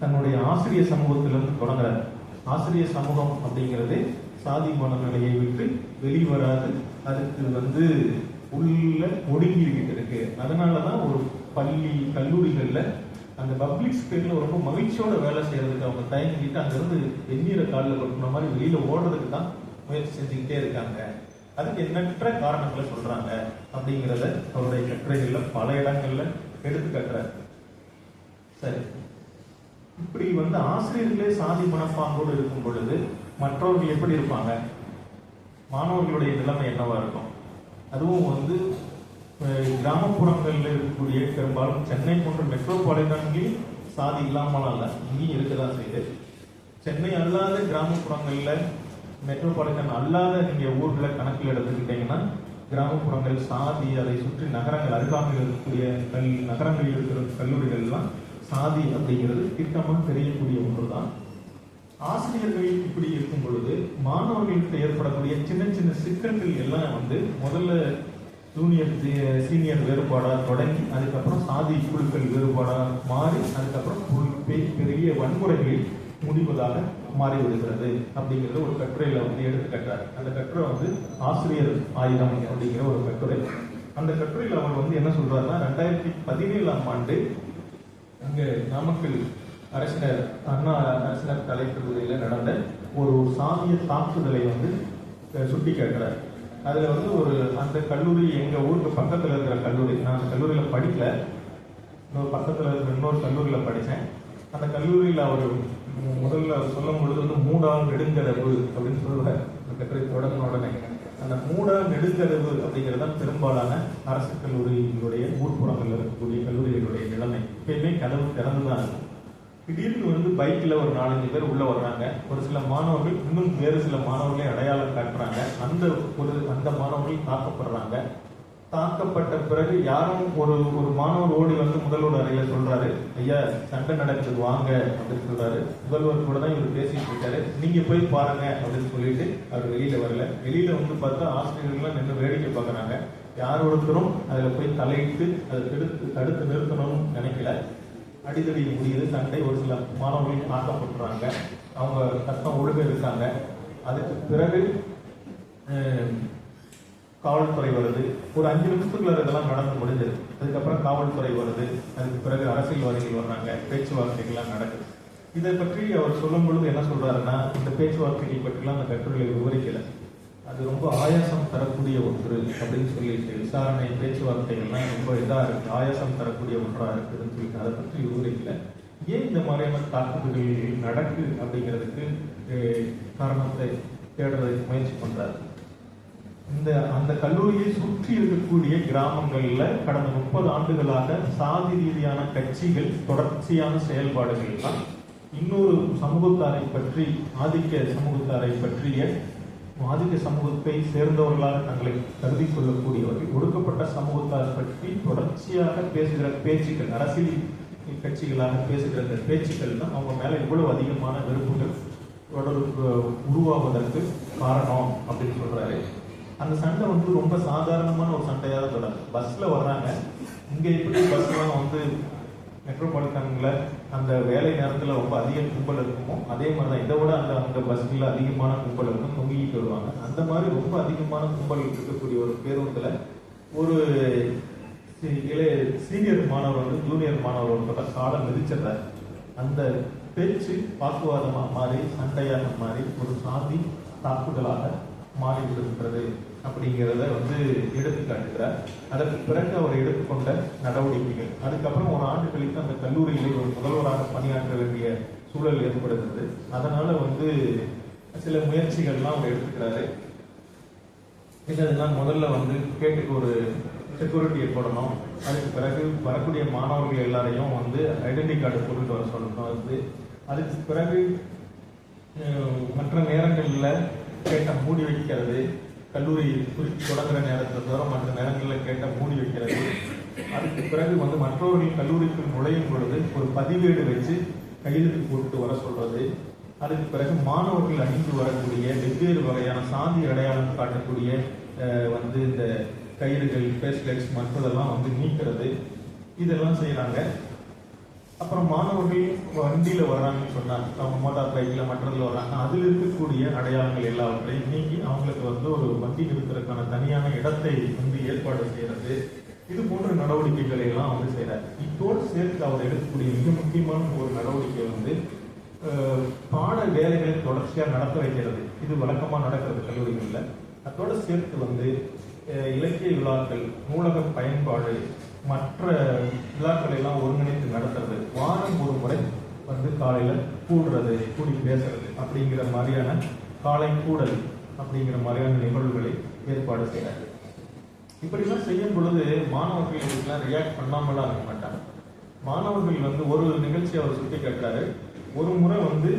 தன்னுடைய ஆசிரிய சமூகத்திலிருந்து தொடங்குறார். ஆசிரிய சமூகம் அப்படிங்கிறது சாதி மனநிலையை விட்டு வெளிவராது, அதுக்கு வந்து உள்ள ஒடுங்கிக்கிட்டு இருக்கு. அதனாலதான் ஒரு பள்ளி கல்லூரிகள்ல அந்த பப்ளிக் ஸ்பேஸ்ல ரொம்ப மகிழ்ச்சியோட வேலை செய்யறதுக்கு அவங்க தயங்கிட்டு அங்கிருந்து வெந்நீரை காலில் கொட்டுன மாதிரி வெளியில ஓடுறதுக்கு தான் முயற்சி செஞ்சுக்கிட்டே இருக்காங்க. அதுக்கு எண்ணற்ற காரணங்களை சொல்றாங்க அப்படிங்கிறத அவருடைய கட்டுரைகள்ல பல இடங்கள்ல எடுத்து காட்டுறாரு. சரி, இப்படி வந்து ஆசிரியர்களே சாதி மனப்பாங்கோடு இருக்கும் பொழுது மற்றவர்கள் எப்படி இருப்பாங்க? மாணவர்களுடைய நிலைமை என்னவா இருக்கும்? அதுவும் வந்து கிராமப்புறங்களில் இருக்கக்கூடிய பெரும்பாலும் சென்னை போன்ற மெட்ரோபாலிட்டன்களில் சாதி இல்லாமல் அல்ல, இங்கேயும் இருக்கதான் செய்யுது. சென்னை அல்லாத கிராமப்புறங்கள்ல, மெட்ரோபாலிட்டன் அல்லாத நீங்க ஊர்களை கணக்கில் எடுத்துக்கிட்டீங்கன்னா கிராமப்புறங்கள் சாதி, அதை சுற்றி நகரங்கள் அருகாமையில் இருக்கக்கூடிய நகரங்களில் இருக்கிற கல்லூரிகள்லாம் சாதி அப்படிங்கிறது திட்டமாக தெரியக்கூடிய ஒன்றுதான். ஆசிரியர்கள் இப்படி இருக்கும் பொழுது மாணவர்களுக்கு ஏற்படக்கூடிய சின்ன சின்ன சிக்கல்கள் எல்லாம் வந்து முதல்ல ஜூனியர் சீனியர் வேறுபாடா தொடங்கி அதுக்கப்புறம் சாதி குழுக்கள் வேறுபாடா மாறி அதுக்கப்புறம் பெரிய வன்முறைகளில் முடிவதாக மாறிவிடுகிறது அப்படிங்கிறது ஒரு கட்டுரையில வந்து எடுத்து கட்டுறாரு. அந்த கட்டுரை வந்து ஆசிரியர் ஆயுதம் அப்படிங்கிற ஒரு கட்டுரை. அந்த கட்டுரையில் அவர் வந்து என்ன சொல்றாருன்னா, 2017ஆம் ஆண்டு அங்க நாமக்கல் அரசினர் அண்ணா அரசினர் கலைக்கல்லூரியில நடந்த ஒரு சாதிய தாக்குதலை வந்து சுட்டி காட்டுறாரு. அதுல வந்து ஒரு அந்த கல்லூரி எங்க ஊருக்கு பக்கத்துல இருக்கிற கல்லூரி, நான் அந்த கல்லூரியில படிக்கல, பக்கத்துல இருக்கிற இன்னொரு கல்லூரியில படித்தேன். அந்த கல்லூரியில் அவர் முதல்ல சொல்லும் பொழுது வந்து மூடாம் நெடுங்கதவு அப்படின்னு சொல்லுவார். அந்த கட்டுரை தொடங்கின உடனே அந்த மூடாம் நெடுங்கதவு அப்படிங்கிறது பெரும்பாலான அரசு கல்லூரிகளுடைய ஊர்ப்புறங்களில் இருக்கக்கூடிய கல்லூரிகளுடைய நிலைமை. எப்பயுமே கதவு திறந்துதான் இருக்கும். திடீர்னு வந்து பைக்ல ஒரு 4-5 பேர் உள்ள வர்றாங்க. ஒரு சில மாணவர்கள் இன்னும் வேறு சில மாணவர்களை அடையாளம் காட்டுறாங்க. அந்த மாணவர்கள் தாக்கப்படுறாங்க. தாக்கப்பட்ட பிறகு யாரும் ஒரு மாணவர் ஓடி வந்து முதல்வர் அறையில சொல்றாரு, ஐயா சண்டை நடக்குது வாங்க அப்படின்னு சொல்றாரு. முதல்வர் கூட தான் இவர் பேசிட்டு இருக்காரு. நீங்க போய் பாருங்க அப்படின்னு சொல்லிட்டு அவர் வெளியில வரல. வெளியில வந்து பார்த்தா ஆசிரியர்கள்லாம் நின்று வேடிக்கை பார்க்கறாங்க. யார் ஒருத்தரும் அதுல போய் தலையிட்டு அதை தடுத்து நிறுத்தணும்னு நினைக்கல. அடிதடி முடியுது, சண்டை. ஒரு சில மாணவர்கள் தாக்கப்பட்டுறாங்க, அவங்க கஷ்டம் ஒழுங்க இருக்காங்க. அதுக்கு பிறகு காவல்துறை வருது. ஒரு 5 நிமிஷத்துக்குள்ள இதெல்லாம் நடந்து முடிஞ்சது. அதுக்கப்புறம் காவல்துறை வருது. அதுக்கு பிறகு அரசியல்வாதிகள் வர்றாங்க, பேச்சுவார்த்தைகள்லாம் நடக்குது. இதை பற்றி அவர் சொல்லும் பொழுது என்ன சொல்றாருன்னா, இந்த பேச்சுவார்த்தைகள் பற்றிலாம் அந்த கட்டுரையை விவரிக்கல. அது ரொம்ப ஆயாசம் தரக்கூடிய ஒன்று அப்படின்னு சொல்லிட்டு, விசாரணை பேச்சுவார்த்தைகள்லாம் ரொம்ப இதா இருக்கு, ஆயாசம் தரக்கூடிய ஒன்றா இருக்குதுன்னு சொல்லிட்டு அதை பற்றி விவரிக்கல. ஏன் இந்த மாதிரியான தாக்குதல்கள் நடக்கு அப்படிங்கிறதுக்கு காரணத்தை தேடுறதுக்கு முயற்சி பண்றாரு. அந்த கல்லூரியை சுற்றி இருக்கக்கூடிய கிராமங்கள்ல கடந்த 30 ஆண்டுகளாக சாதி ரீதியான கட்சிகள் தொடர்ச்சியான செயல்பாடுகள் தான் இன்னொரு சமூகத்தாரை பற்றி, ஆதிக்க சமூகத்தாரை பற்றிய, ஆதிக்க சமூகத்தை சேர்ந்தவர்களாக தங்களை கருதி கொள்ளக்கூடியவர்கள் ஒடுக்கப்பட்ட சமூகத்தார் பற்றி தொடர்ச்சியாக பேசுகிற பேச்சுக்கள், அரசியல் கட்சிகளாக பேசுகிற பேச்சுக்கள் தான் அவங்க மேல இவ்வளவு அதிகமான வெறுப்புகள் உருவாவதற்கு காரணம் அப்படின்னு சொல்றாரு. அந்த சண்டை வந்து ரொம்ப சாதாரணமான ஒரு சண்டையாக தொடரும். பஸ்ல வர்றாங்க. இங்க எப்படி பஸ்லாம் வந்து மெட்ரோபாலிட்டன்ல அந்த வேலை நேரத்துல ரொம்ப அதிக கும்பல் இருக்குமோ அதே மாதிரிதான் இதை விட அந்த பஸ்ல அதிகமான கும்பல் இருக்கும், தொங்கிட்டு வருவாங்க. அந்த மாதிரி ரொம்ப அதிகமான கும்பல் இருக்கக்கூடிய ஒரு பேருந்துல ஒரு சீனியர் மாணவர் வந்து ஜூனியர் மாணவர் காலை மிதிச்சிடுறாரு. அந்த பேச்சு வாக்குவாதமா மாறி சண்டையாக மாறி ஒரு சாதி தாக்குதலாக மாறிவிடுகின்றது அப்படிங்கிறத வந்து எடுத்து காட்டுகிறார். அதற்கு பிறகு அவர் எடுத்துக்கொண்ட நடவடிக்கைகள், அதுக்கப்புறம் ஒரு ஆண்டு கழித்து அந்த கல்லூரியில் ஒரு முதல்வராக பணியாற்ற வேண்டிய சூழல் ஏற்படுகிறது. அதனால வந்து சில முயற்சிகள்லாம் அவர் எடுத்துக்கிறாரு. இதெல்லாம் முதல்ல வந்து கேட்டுக்கு ஒரு செக்யூரிட்டியை போடணும். அதுக்கு பிறகு வரக்கூடிய மாணவர்கள் எல்லாரையும் வந்து ஐடென்டி கார்டு போட்டுட்டு வர சொல்லணும். அதுக்கு பிறகு மற்ற நேரங்களில் கேட்ட மூடி வைக்கிறது, கல்லூரி தொடங்குற நேரத்தில் தவிர மற்ற நேரங்களில் கேட்ட மூடி வைக்கிறது. அதுக்கு பிறகு வந்து மற்றவர்கள் கல்லூரிக்கு நுழையும் பொழுது ஒரு பதிவேடு வச்சு கையெழுத்து போட்டு வர சொல்றது. அதுக்கு பிறகு மாணவர்கள் அணிந்து வரக்கூடிய வெவ்வேறு வகையான சாதி அடையாளம் காட்டக்கூடிய வந்து இந்த கயிறுகள், பேஸ்லெட்ஸ் மற்றதெல்லாம் வந்து நீக்கிறது. இதெல்லாம் செய்யறாங்க. அப்புறம் மாணவர்கள் வண்டியில வர்றாங்கன்னு சொன்னாங்க, அவங்க மோட்டார் பைக்ல மற்றதுல வர்றாங்க, அதில் இருக்கக்கூடிய அடையாளங்கள் எல்லாவற்றையும் நீக்கி அவங்களுக்கு வந்து ஒரு வண்டி நிறுத்துறதுக்கான தனியான இடத்தை வந்து ஏற்பாடு செய்யறது. இது போன்ற நடவடிக்கைகளை எல்லாம் வந்து செய்யறாரு. இதோடு சேர்த்து அவர் எடுக்கக்கூடிய மிக முக்கியமான ஒரு நடவடிக்கை வந்து பாட வேலைகளை தொடர்ச்சியாக நடத்த வைக்கிறது. இது வழக்கமா நடக்கிறது கல்லூரிகளில். அதோட சேர்த்து வந்து இலக்கிய விழாக்கள், நூலக பயன்பாடு, மற்ற விழாக்களை எல்லாம் ஒருங்கிணைத்து நடத்துறது. வாரம் ஒரு முறை வந்து காலையில கூடி பேசுறது அப்படிங்கிற மாதிரியான காலை கூடல் அப்படிங்கிற மாதிரியான நிகழ்வுகளை ஏற்பாடு செய்யறாரு. இப்படிலாம் செய்யும் பொழுது மாணவர்கள் இதுக்கெல்லாம் ரியாக்ட் பண்ணாமலாம் இருக்க மாட்டாங்க. மாணவர்கள் வந்து ஒரு நிகழ்ச்சி அவர் சுட்டி காட்டுறாரு. ஒரு முறை வந்து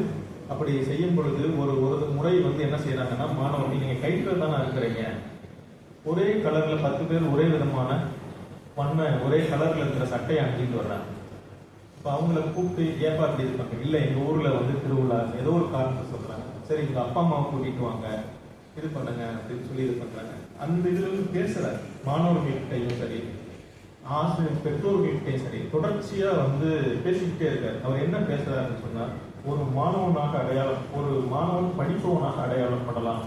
அப்படி செய்யும் பொழுது ஒரு முறை வந்து என்ன செய்யறாங்கன்னா, மாணவர்கள் நீங்க கைத்துல தானே இருக்கிறீங்க, ஒரே கலர்ல 10 பேர் ஒரே விதமான ஒரே கலர்ல இருக்கிற சட்டையை அணிஞ்சிட்டு வர்றாங்க. இப்போ அவங்கள கூப்பிட்டு ஏப்பா அப்படி இருப்பாங்க, இல்லை எங்க ஊர்ல வந்து திருவிழா ஏதோ ஒரு காரணத்தை சொல்றாங்க, சரி எங்க அப்பா அம்மாவை கூட்டிட்டு வாங்க இது பண்ணுங்க அப்படின்னு சொல்லி இது பண்றாங்க. அந்த இதுல இருந்து பேசுறாரு. மாணவர்கள்கிட்டையும் சரி, ஆசிரியர் பெற்றோர்கள்கிட்டையும் சரி, தொடர்ச்சியா வந்து பேசிக்கிட்டே இருக்காரு. அவர் என்ன பேசுறாருன்னு சொன்னா, ஒரு மாணவன் படிப்பவனாக அடையாளப்படலாம்,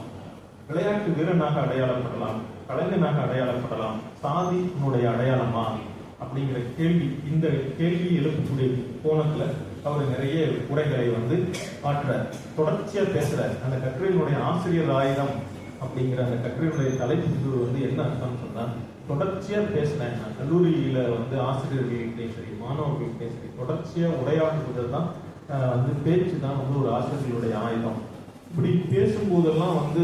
விளையாட்டு வீரனாக அடையாளப்படலாம், கலைஞனாக அடையாளப்படலாம், சாதியினுடைய அடையாளமா அப்படிங்கிற கேள்வி, இந்த கேள்வி எழுப்பக்கூடிய கோணத்துல அவர் நிறைய உரைகளை வந்து ஆற்றுறார், தொடர்ச்சியா பேசுறார். அந்த கட்டுரையினுடைய ஆசிரியர் ஆயுதம் அப்படிங்கிற அந்த கட்டுரையினுடைய தலைப்பு வந்து என்ன அர்த்தம்னு சொன்னா, தொடர்ச்சியா பேசினேன். கல்லூரியில வந்து ஆசிரியர்கள்கிட்டையும் சரி, மாணவர்கள்கிட்டையும் சரி, தொடர்ச்சியா உரையாடுவது தான் வந்து பேச்சு தான் வந்து ஒரு ஆசிரியர்களுடைய ஆயுதம். இப்படி பேசும்போதெல்லாம் வந்து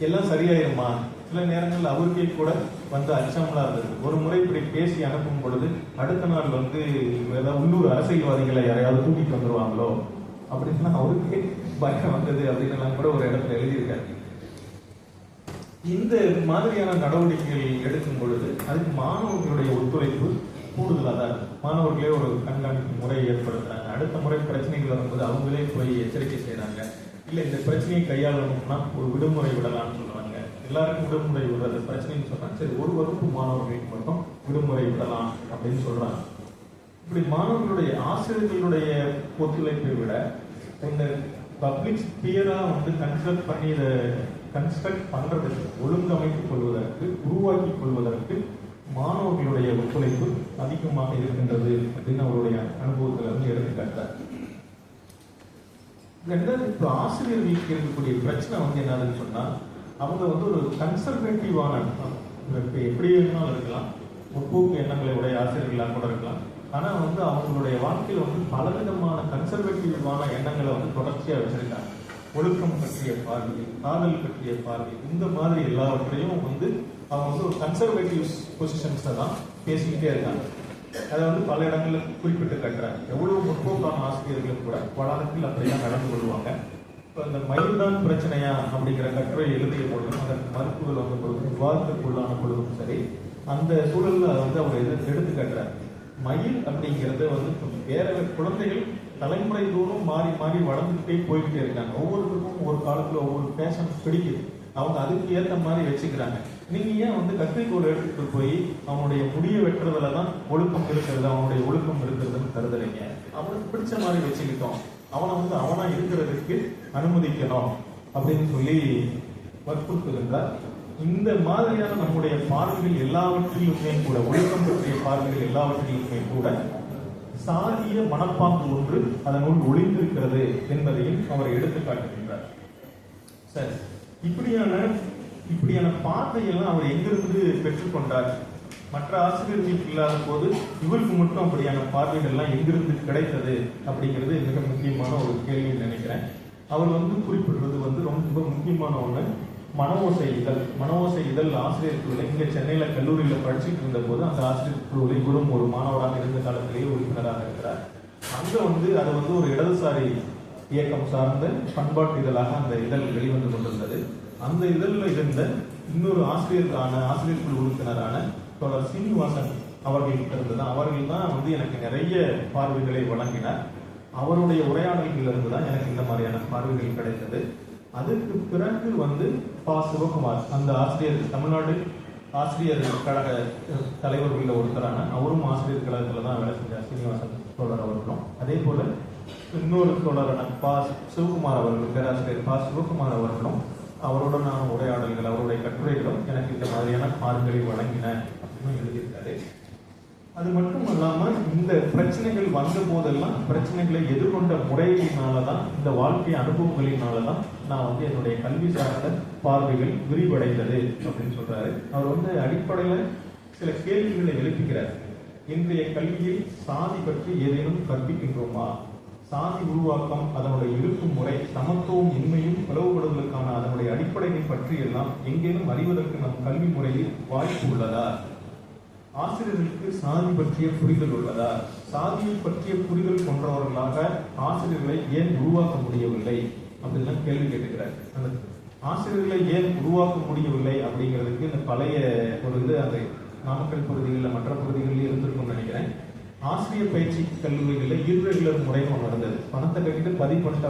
எல்லாம் சரியாயிருமா? சில நேரங்கள் அவருக்கே கூட வந்து அச்சம்லாம் இருந்தது. ஒரு முறை இப்படி பேசி அனுப்பும் பொழுது அடுத்த நாள் வந்து ஏதாவது உள்ளூர் அரசியல்வாதிகளை யாரையாவது தூக்கிட்டு வந்துருவாங்களோ அப்படின்னா அவருக்கே பயம் வந்தது அப்படின்னு கூட ஒரு இடத்துல எழுதியிருக்காரு. இந்த மாதிரியான நடவடிக்கைகள் எடுக்கும் பொழுது அதுக்கு மாணவர்களுடைய ஒத்துழைப்பு கூடுதலாக தான் இருக்கும். மாணவர்களே ஒரு கண்காணிப்பு முறையை ஏற்படுத்துறாங்க. அடுத்த முறை பிரச்சனைகள் வரும்போது அவங்களே போய் எச்சரிக்கை செய்யறாங்க. இல்லை இந்த பிரச்சனையை கையாளணும்னா ஒரு விடுமுறை விடலாம்னு சொல்றாங்க. எல்லாருக்கும் விடுமுறை விடுறது பிரச்சனைன்னு சொன்னாங்க. சரி, ஒரு வகுப்பு மாணவர்களுக்கு மட்டும் விடுமுறை விடலாம் அப்படின்னு சொல்றாங்க. இப்படி மாணவர்களுடைய ஆசிரியர்களுடைய ஒத்துழைப்பை விட இந்த பப்ளிக் ஸ்பியரா வந்து கன்ஸ்ட்ரக்ட் பண்றதுக்கு, ஒழுங்கமைத்துக் கொள்வதற்கு, உருவாக்கி கொள்வதற்கு மாணவர்களுடைய ஒத்துழைப்பு அதிகமாக இருக்கின்றது அப்படின்னு அவருடைய அனுபவத்துல இருந்து எடுத்துக்காட்டார். இப்போ ஆசிரியர்களுக்கு இருக்கக்கூடிய பிரச்சனை வந்து என்னதுன்னு சொன்னா, அவங்க வந்து ஒரு கன்சர்வேட்டிவான, எப்படி வேணாலும் இருக்கலாம், முற்போக்கு எண்ணங்களை உடைய ஆசிரியர்களாக கூட இருக்கலாம். ஆனா வந்து அவங்களுடைய வாழ்க்கையில வந்து பலவிதமான கன்சர்வேட்டிவான எண்ணங்களை வந்து தொடர்ச்சியா வச்சிருக்காங்க. ஒழுக்கம் பற்றிய பார்வை, காதல் பற்றிய பார்வை, இந்த மாதிரி எல்லாவற்றையும் வந்து அவங்க வந்து ஒரு கன்சர்வேட்டிவ் பொசிஷன்ஸை தான் பேசிக்கிட்டே இருக்காங்க. அதை வந்து பல இடங்கள்ல குறிப்பிட்டு கட்டுறாங்க. எவ்வளவு முற்போக்கான ஆசிரியர்களும் கூட வளாகத்தில் அப்படிதான் நடந்து கொள்வாங்க. இப்போ இந்த மயில்தான் பிரச்சனையா அப்படிங்கிற கட்டுரை எழுதிய பொழுதும், அதற்கு மறுப்புகள் வந்த பொழுதும், விவாதத்துக்குள்ளான பொழுதும் சரி, அந்த சூழல்ல வந்து அவர் எடுத்து கட்டுறாரு. மயில் அப்படிங்கிறத வந்து வேற குழந்தைகள் தலைமுறை தூரம் மாறி மாறி வளர்ந்துகிட்டே போய்கிட்டே இருக்காங்க. ஒவ்வொருத்தருக்கும் ஒரு காலத்துல ஒவ்வொரு ஃபேஷன் பிடிக்குது, அவங்க அதுக்கு ஏற்ற மாதிரி வச்சுக்கிறாங்க. நீங்க ஏன் வந்து கத்திரிக்கோள் எடுத்துட்டு போய் அவனுடைய முடிய வெட்டுறதுல தான் ஒழுக்கம் இருக்கிறது, அவனுடைய ஒழுக்கம் இருக்கிறதுன்னு கருதுறீங்க? அவனுக்கு பிடிச்ச மாதிரி வச்சுக்கிட்டோம், அவனை வந்து அவனா இருக்கிறதுக்கு அனுமதிக்கணும் அப்படின்னு சொல்லி வற்புறுத்துகின்றார். இந்த மாதிரியான நம்முடைய பார்வைகள் எல்லாவற்றிலுமே கூட, ஒழுக்கம் பற்றிய பார்வைகள் எல்லாவற்றிலுமே கூட சாதிய மனப்பாங்கு ஒன்று அதனுள் ஒளிந்திருக்கிறது என்பதையும் அவர் எடுத்து காட்டுகின்றார். சரி, இப்படியான பார்வையெல்லாம் அவர் எங்கிருந்து பெற்றுக்கொண்டார்? மற்ற ஆசிரியர்களுக்கு இல்லாத போது இவருக்கு மட்டும் அப்படியான பார்வைகள் எல்லாம் எங்கிருந்து கிடைத்தது அப்படிங்கிறது மிக முக்கியமான ஒரு கேள்வின்னு நினைக்கிறேன். அவர் வந்து குறிப்பிடுறது வந்து ரொம்ப முக்கியமான ஒண்ணு. மனோசை இதழ் ஆசிரியர் குழுவில் இங்கே சென்னையில் கல்லூரியில் படிச்சுட்டு இருந்த போது அந்த ஆசிரியர் குழுவில் இவரும் ஒரு மாணவராக இருந்த காலத்திலேயே உறுப்பினராக இருக்கிறார். அங்கே அது ஒரு இடதுசாரி இயக்கம் சார்ந்த பண்பாட்டு இதழாக அந்த இதழ் வெளிவந்து கொண்டிருந்தது. அந்த இதழில் இருந்த இன்னொரு ஆசிரியர் குழு உறுப்பினரான தோழர் சீனிவாசன் அவர்கள் இருந்தது. அவர்கள் தான் எனக்கு நிறைய பார்வைகளை வழங்கினார். அவருடைய உரையாடல்களிலிருந்து தான் எனக்கு இந்த மாதிரியான பார்வைகள் கிடைத்தது. அதுக்கு பிறகு பா. சிவகுமார், அந்த ஆசிரியர், தமிழ்நாடு ஆசிரியர் கழக தலைவர்களில் ஒருத்தரான அவரும் ஆசிரியர் கழகத்தில் தான் வேலை செஞ்சார், சீனிவாசன் தோழர் அவர்களும். அதே போல இன்னொரு தோழரான பா. சிவகுமார் அவர்கள், பேராசிரியர் பா. சிவகுமார் அவர்களும் அவருடனான உரையாடல்கள், அவருடைய கட்டுரைகளும் எனக்கு இந்த மாதிரியான பார்வைகளை வழங்கின அப்படின்னு எழுதியிருக்காரு. அது மட்டும் இல்லாமல் இந்த பிரச்சனைகள் வந்த போதெல்லாம் பிரச்சனைகளை எதிர்கொண்ட முறையினாலதான், இந்த வாழ்க்கை அனுபவங்களினாலதான் நான் என்னுடைய கல்வி சார்ந்த பார்வைகள் விரிவடைந்தது அப்படின்னு சொல்றாரு. அவர் அடிப்படையில் சில கேள்விகளை எழுப்புகிறார். இன்றைய கல்வியில் சாதி பற்றி ஏதேனும் கற்பிக்கின்றோமா? சாதி உருவாக்கம், அதனுடைய இருக்கும் முறை, சமத்துவம் இன்மையும் பிளவுபடுவதற்கான அதனுடைய அடிப்படைகள் பற்றி எல்லாம் எங்கேனும் அறிவதற்கு நம் கல்வி முறையில் வாய்ப்பு உள்ளதா? ஆசிரியர்களுக்கு சாதி பற்றிய புரிதல் உள்ளதா? சாதியை பற்றிய புரிதல் கொண்டவர்களாக ஆசிரியர்களை ஏன் உருவாக்க முடியவில்லை அப்படின்னு கேள்வி கேட்டுக்கிறார். அந்த ஆசிரியர்களை ஏன் உருவாக்க முடியவில்லை அப்படிங்கிறதுக்கு இந்த பழைய அந்த நாமக்கல் பகுதிகளில் மற்ற பகுதிகளில் இருந்திருக்கும்னு நினைக்கிறேன். ஆசிரியர் பயிற்சி கல்லூரிகளில் இர்ரெகுலர் முறைன்னு ஒன்று நடந்தது. பணத்தை கட்டிட்டு பதிவு பண்ணிட்டா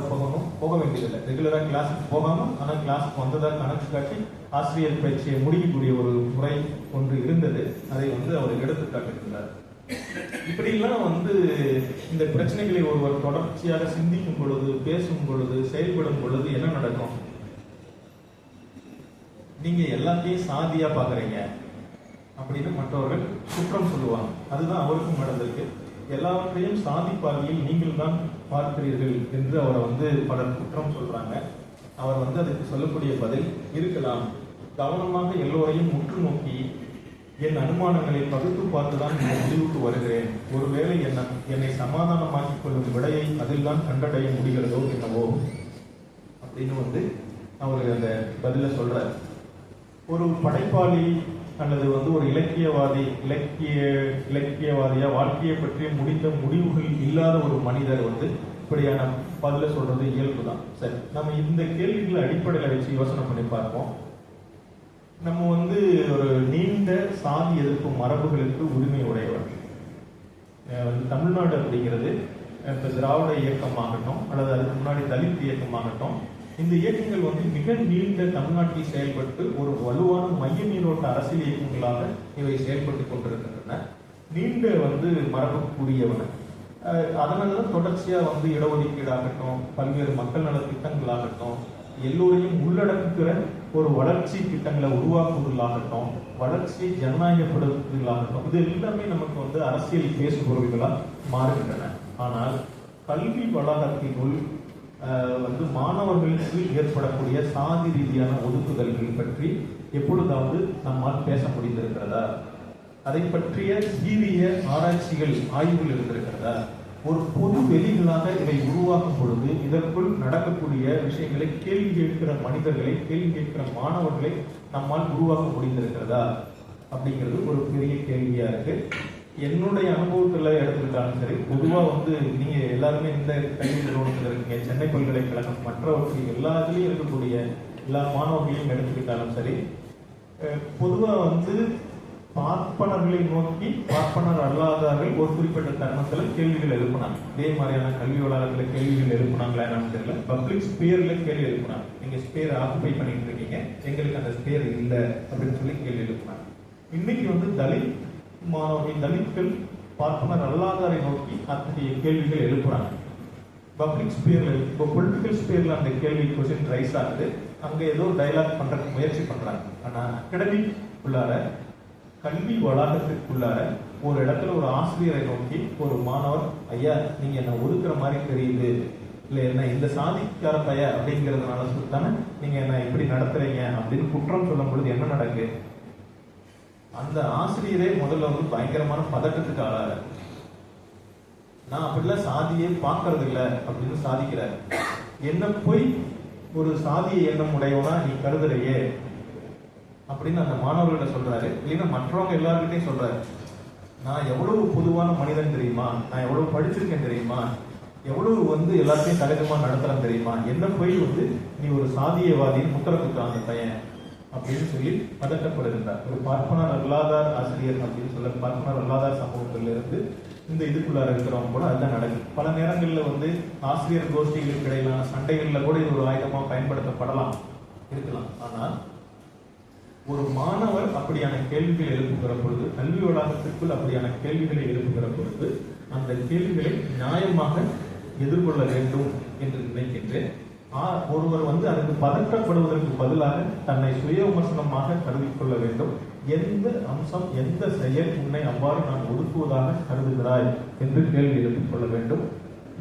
போக வேண்டியதில்லை. ரெகுலராக கிளாஸுக்கு போகாமல் ஆனால் கிளாஸுக்கு வந்ததாக கணக்கு காட்டி ஆசிரியர் பயிற்சியை முடிக்கக்கூடிய ஒரு முறை ஒன்று இருந்தது. அதை அவர் எடுத்து காட்டியிருந்தார். இப்படிலாம் இந்த பிரச்சனைகளை ஒருவர் தொடர்ச்சியாக சிந்திக்கும் பொழுது, பேசும் பொழுது, செயல்படும் பொழுது என்ன நடக்கும்? நீங்க எல்லாத்தையும் சாதியா பாக்குறீங்க அப்படின்னு மற்றவர்கள் குற்றம் சொல்லுவாங்க. அதுதான் அவருக்கும் நடந்திருக்கு. எல்லாவற்றையும் சாதி பார்வையில் நீங்கள் தான் பார்க்கிறீர்கள் என்று அவரை பலர் குற்றம் சொல்றாங்க. அவர் அதுக்கு சொல்லக்கூடிய பதில் இருக்கலாம். கவனமாக எல்லோரையும் உற்று நோக்கி என் அனுமானங்களை பகுத்து பார்த்துதான் இந்த முடிவுக்கு வருகிறேன். ஒருவேளை என்னை சமாதானமாக்கிக் கொள்ளும் விடையை அதில் தான் கண்டடைய முடிகிறதோ என்னவோ அப்படின்னு அவர் அந்த பதில சொல்றார். ஒரு படைப்பாளி அல்லது ஒரு இலக்கியவாதியா வாழ்க்கையை பற்றிய முடிந்த முடிவுகள் இல்லாத ஒரு மனிதர் இப்படியான பதில சொல்றது இயல்புதான். சரி, நம்ம இந்த கேள்விகளை அடிப்படையில் வச்சு யோசனை பண்ணி பார்ப்போம். நம்ம ஒரு நீண்ட சாதி எதிர்ப்பு மரபுகளுக்கு உரிமை உடையவர். தமிழ்நாடு அப்படிங்கிறது திராவிட இயக்கமாகட்டும் அல்லது அதுக்கு முன்னாடி தலித் இயக்கமாகட்டும், இந்த இயக்கங்கள் மிக நீண்ட தமிழ்நாட்டில் செயல்பட்டு ஒரு வலுவான மைய நீரோட்ட அரசியல் இயக்கங்களாக இவை செயல்பட்டு கொண்டிருக்கின்றன. நீண்ட மரபுக்குரியவன. அதனாலதான் தொடர்ச்சியா இடஒதுக்கீடாகட்டும், பல்வேறு மக்கள் நல திட்டங்களாகட்டும், எல்லோரையும் உள்ளடக்குகிற ஒரு வளர்ச்சி திட்டங்களை உருவாக்குவதாகட்டும், வளர்ச்சி ஜனநாயகப்படுத்துவதாகட்டும், இது எல்லாமே நமக்கு அரசியல் பேசு பொருள்களாக மாறுகின்றன. ஆனால் கல்வி வளாகத்தினுள் மாணவர்களுக்கு ஏற்படக்கூடிய சாதி ரீதியான ஒதுக்குதல்கள் பற்றி எப்பொழுதாவது நம்மால் பேச முடிந்திருக்கிறதா? அதை பற்றிய சீரிய ஆராய்ச்சிகள், ஆய்வுகள் இருந்திருக்கிறதா? ஒரு பொது வெளிகளாக இதை உருவாக்கும் பொழுது இதற்குள் நடக்கக்கூடிய விஷயங்களை கேள்வி கேட்கிற மனிதர்களை, கேள்வி கேட்கிற மாணவர்களை நம்மால் உருவாக்க முடிந்திருக்கிறதா அப்படிங்கிறது ஒரு பெரிய கேள்வியா இருக்கு. என்னுடைய அனுபவத்துல எடுத்துக்கிட்டாலும் சரி, பொதுவா நீங்க எல்லாருமே இந்த கல்வி நிறுவனத்தில் இருக்கீங்க, சென்னை பல்கலைக்கழகம் மற்றவர்கள் எல்லாத்துலயும் இருக்கக்கூடிய எல்லா மாணவர்களையும் எடுத்துக்கிட்டாலும் சரி, பொதுவா பார்ப்பனர்களை நோக்கி பார்ப்பனர் அல்லாதவர்கள் ஒரு குறிப்பிட்ட தருணத்துல கேள்விகள் எழுப்பினாங்க. இதே மாதிரியான கல்வி வளாகத்துல கேள்விகள் எழுப்பினாங்களா என்னன்னு தெரியல. பப்ளிக் ஸ்பேர்ல கேள்வி எழுப்பினாங்க. நீங்க ஸ்பேர் ஆக்குபை பண்ணிட்டு இருக்கீங்க, எங்களுக்கு அந்த ஸ்பேர் இல்லை அப்படின்னு சொல்லி கேள்வி எழுப்பினாங்க. இன்னைக்கு தலித் மாணவர்கள், தலித்கள் பார்ப்பனர் அல்லாதாரை நோக்கி அத்தகைய கேள்விகள் எழுப்புறாங்க. பப்ளிக் ஸ்பேர்ல, இப்போ பொலிட்டிக்கல் ஸ்பேர்ல அந்த கேள்வி கொஸ்டின் ரைஸ் ஆகுது. அங்க ஏதோ டைலாக் பண்றதுக்கு முயற்சி பண்றாங்க. ஆனா அகாடமிக் உள்ளார, கல்வி வளாகத்திற்குள்ளார ஒரு இடத்துல ஒரு ஆசிரியரை நோக்கி ஒரு மாணவர், ஐயா நீங்க என்ன ஒதுக்குற மாதிரி தெரியுது, இல்ல என்ன இந்த சாதிக்கார பைய அப்படிங்கிறதுனால தானே நீங்க என்ன இப்படி நடத்துறீங்க அப்படின்னு குற்றம் சொல்லும் பொழுது என்ன நடக்கு? அந்த ஆசிரியரே முதல்ல பயங்கரமான பதட்டத்துக்கு ஆளாரு. நான் அப்படிலாம் சாதியே பார்க்கறது இல்லை அப்படின்னு சாதிக்கிறார். என்ன போய் ஒரு சாதிய எண்ணம் உடையவனா நீ கருதுறையே அப்படின்னு அந்த மாணவர்கிட்ட சொல்றாரு. இல்லைன்னா மற்றவங்க எல்லாருக்கிட்டையும் சொல்றாரு, நான் எவ்வளவு பொதுவான மனிதன் தெரியுமா, நான் எவ்வளவு படிச்சிருக்கேன் தெரியுமா, எவ்வளவு எல்லாத்தையும் சகஜமா நடத்துறேன் தெரியுமா, என்ன போய் நீ ஒரு சாதியவாதின்னு முத்திர குத்தான் அந்த பையன் அப்படின்னு சொல்லி பதட்டப்படுகின்றார். ஒரு பார்ப்பனர் அல்லாதார் ஆசிரியர் அப்படின்னு சொல்ல, பார்ப்பனர் அல்லாதார் சமூகத்துல இருந்து இந்த இதுக்குள்ளார இருக்கிறவங்க கூட அதுதான் நடக்குது. பல நேரங்கள்ல ஆசிரியர் கோஷ்டிகளுக்கு இடையிலான சண்டைகள்ல கூட இது ஒரு ஆயுதமா பயன்படுத்தப்படலாம் இருக்கலாம். ஆனால் ஒரு மாணவர் அப்படியான கேள்விகளை எழுப்புகிற பொழுது, கல்வி வளாகத்திற்குள் அப்படியான கேள்விகளை எழுப்புகிற பொழுது அந்த கேள்விகளை நியாயமாக எதிர்கொள்ள வேண்டும் என்று நினைக்கின்றேன். ஒருவர் அதுக்கு பதற்றப்படுவதற்கு பதிலாக தன்னை சுய விமர்சனமாக கருதிக்கொள்ள வேண்டும். எந்த அம்சம், எந்த செயல் உன்னை அவ்வாறு நான் ஒதுக்குவதாக கருதுகிறாய் என்று கேள்வி எழுப்பிக் கொள்ள வேண்டும்.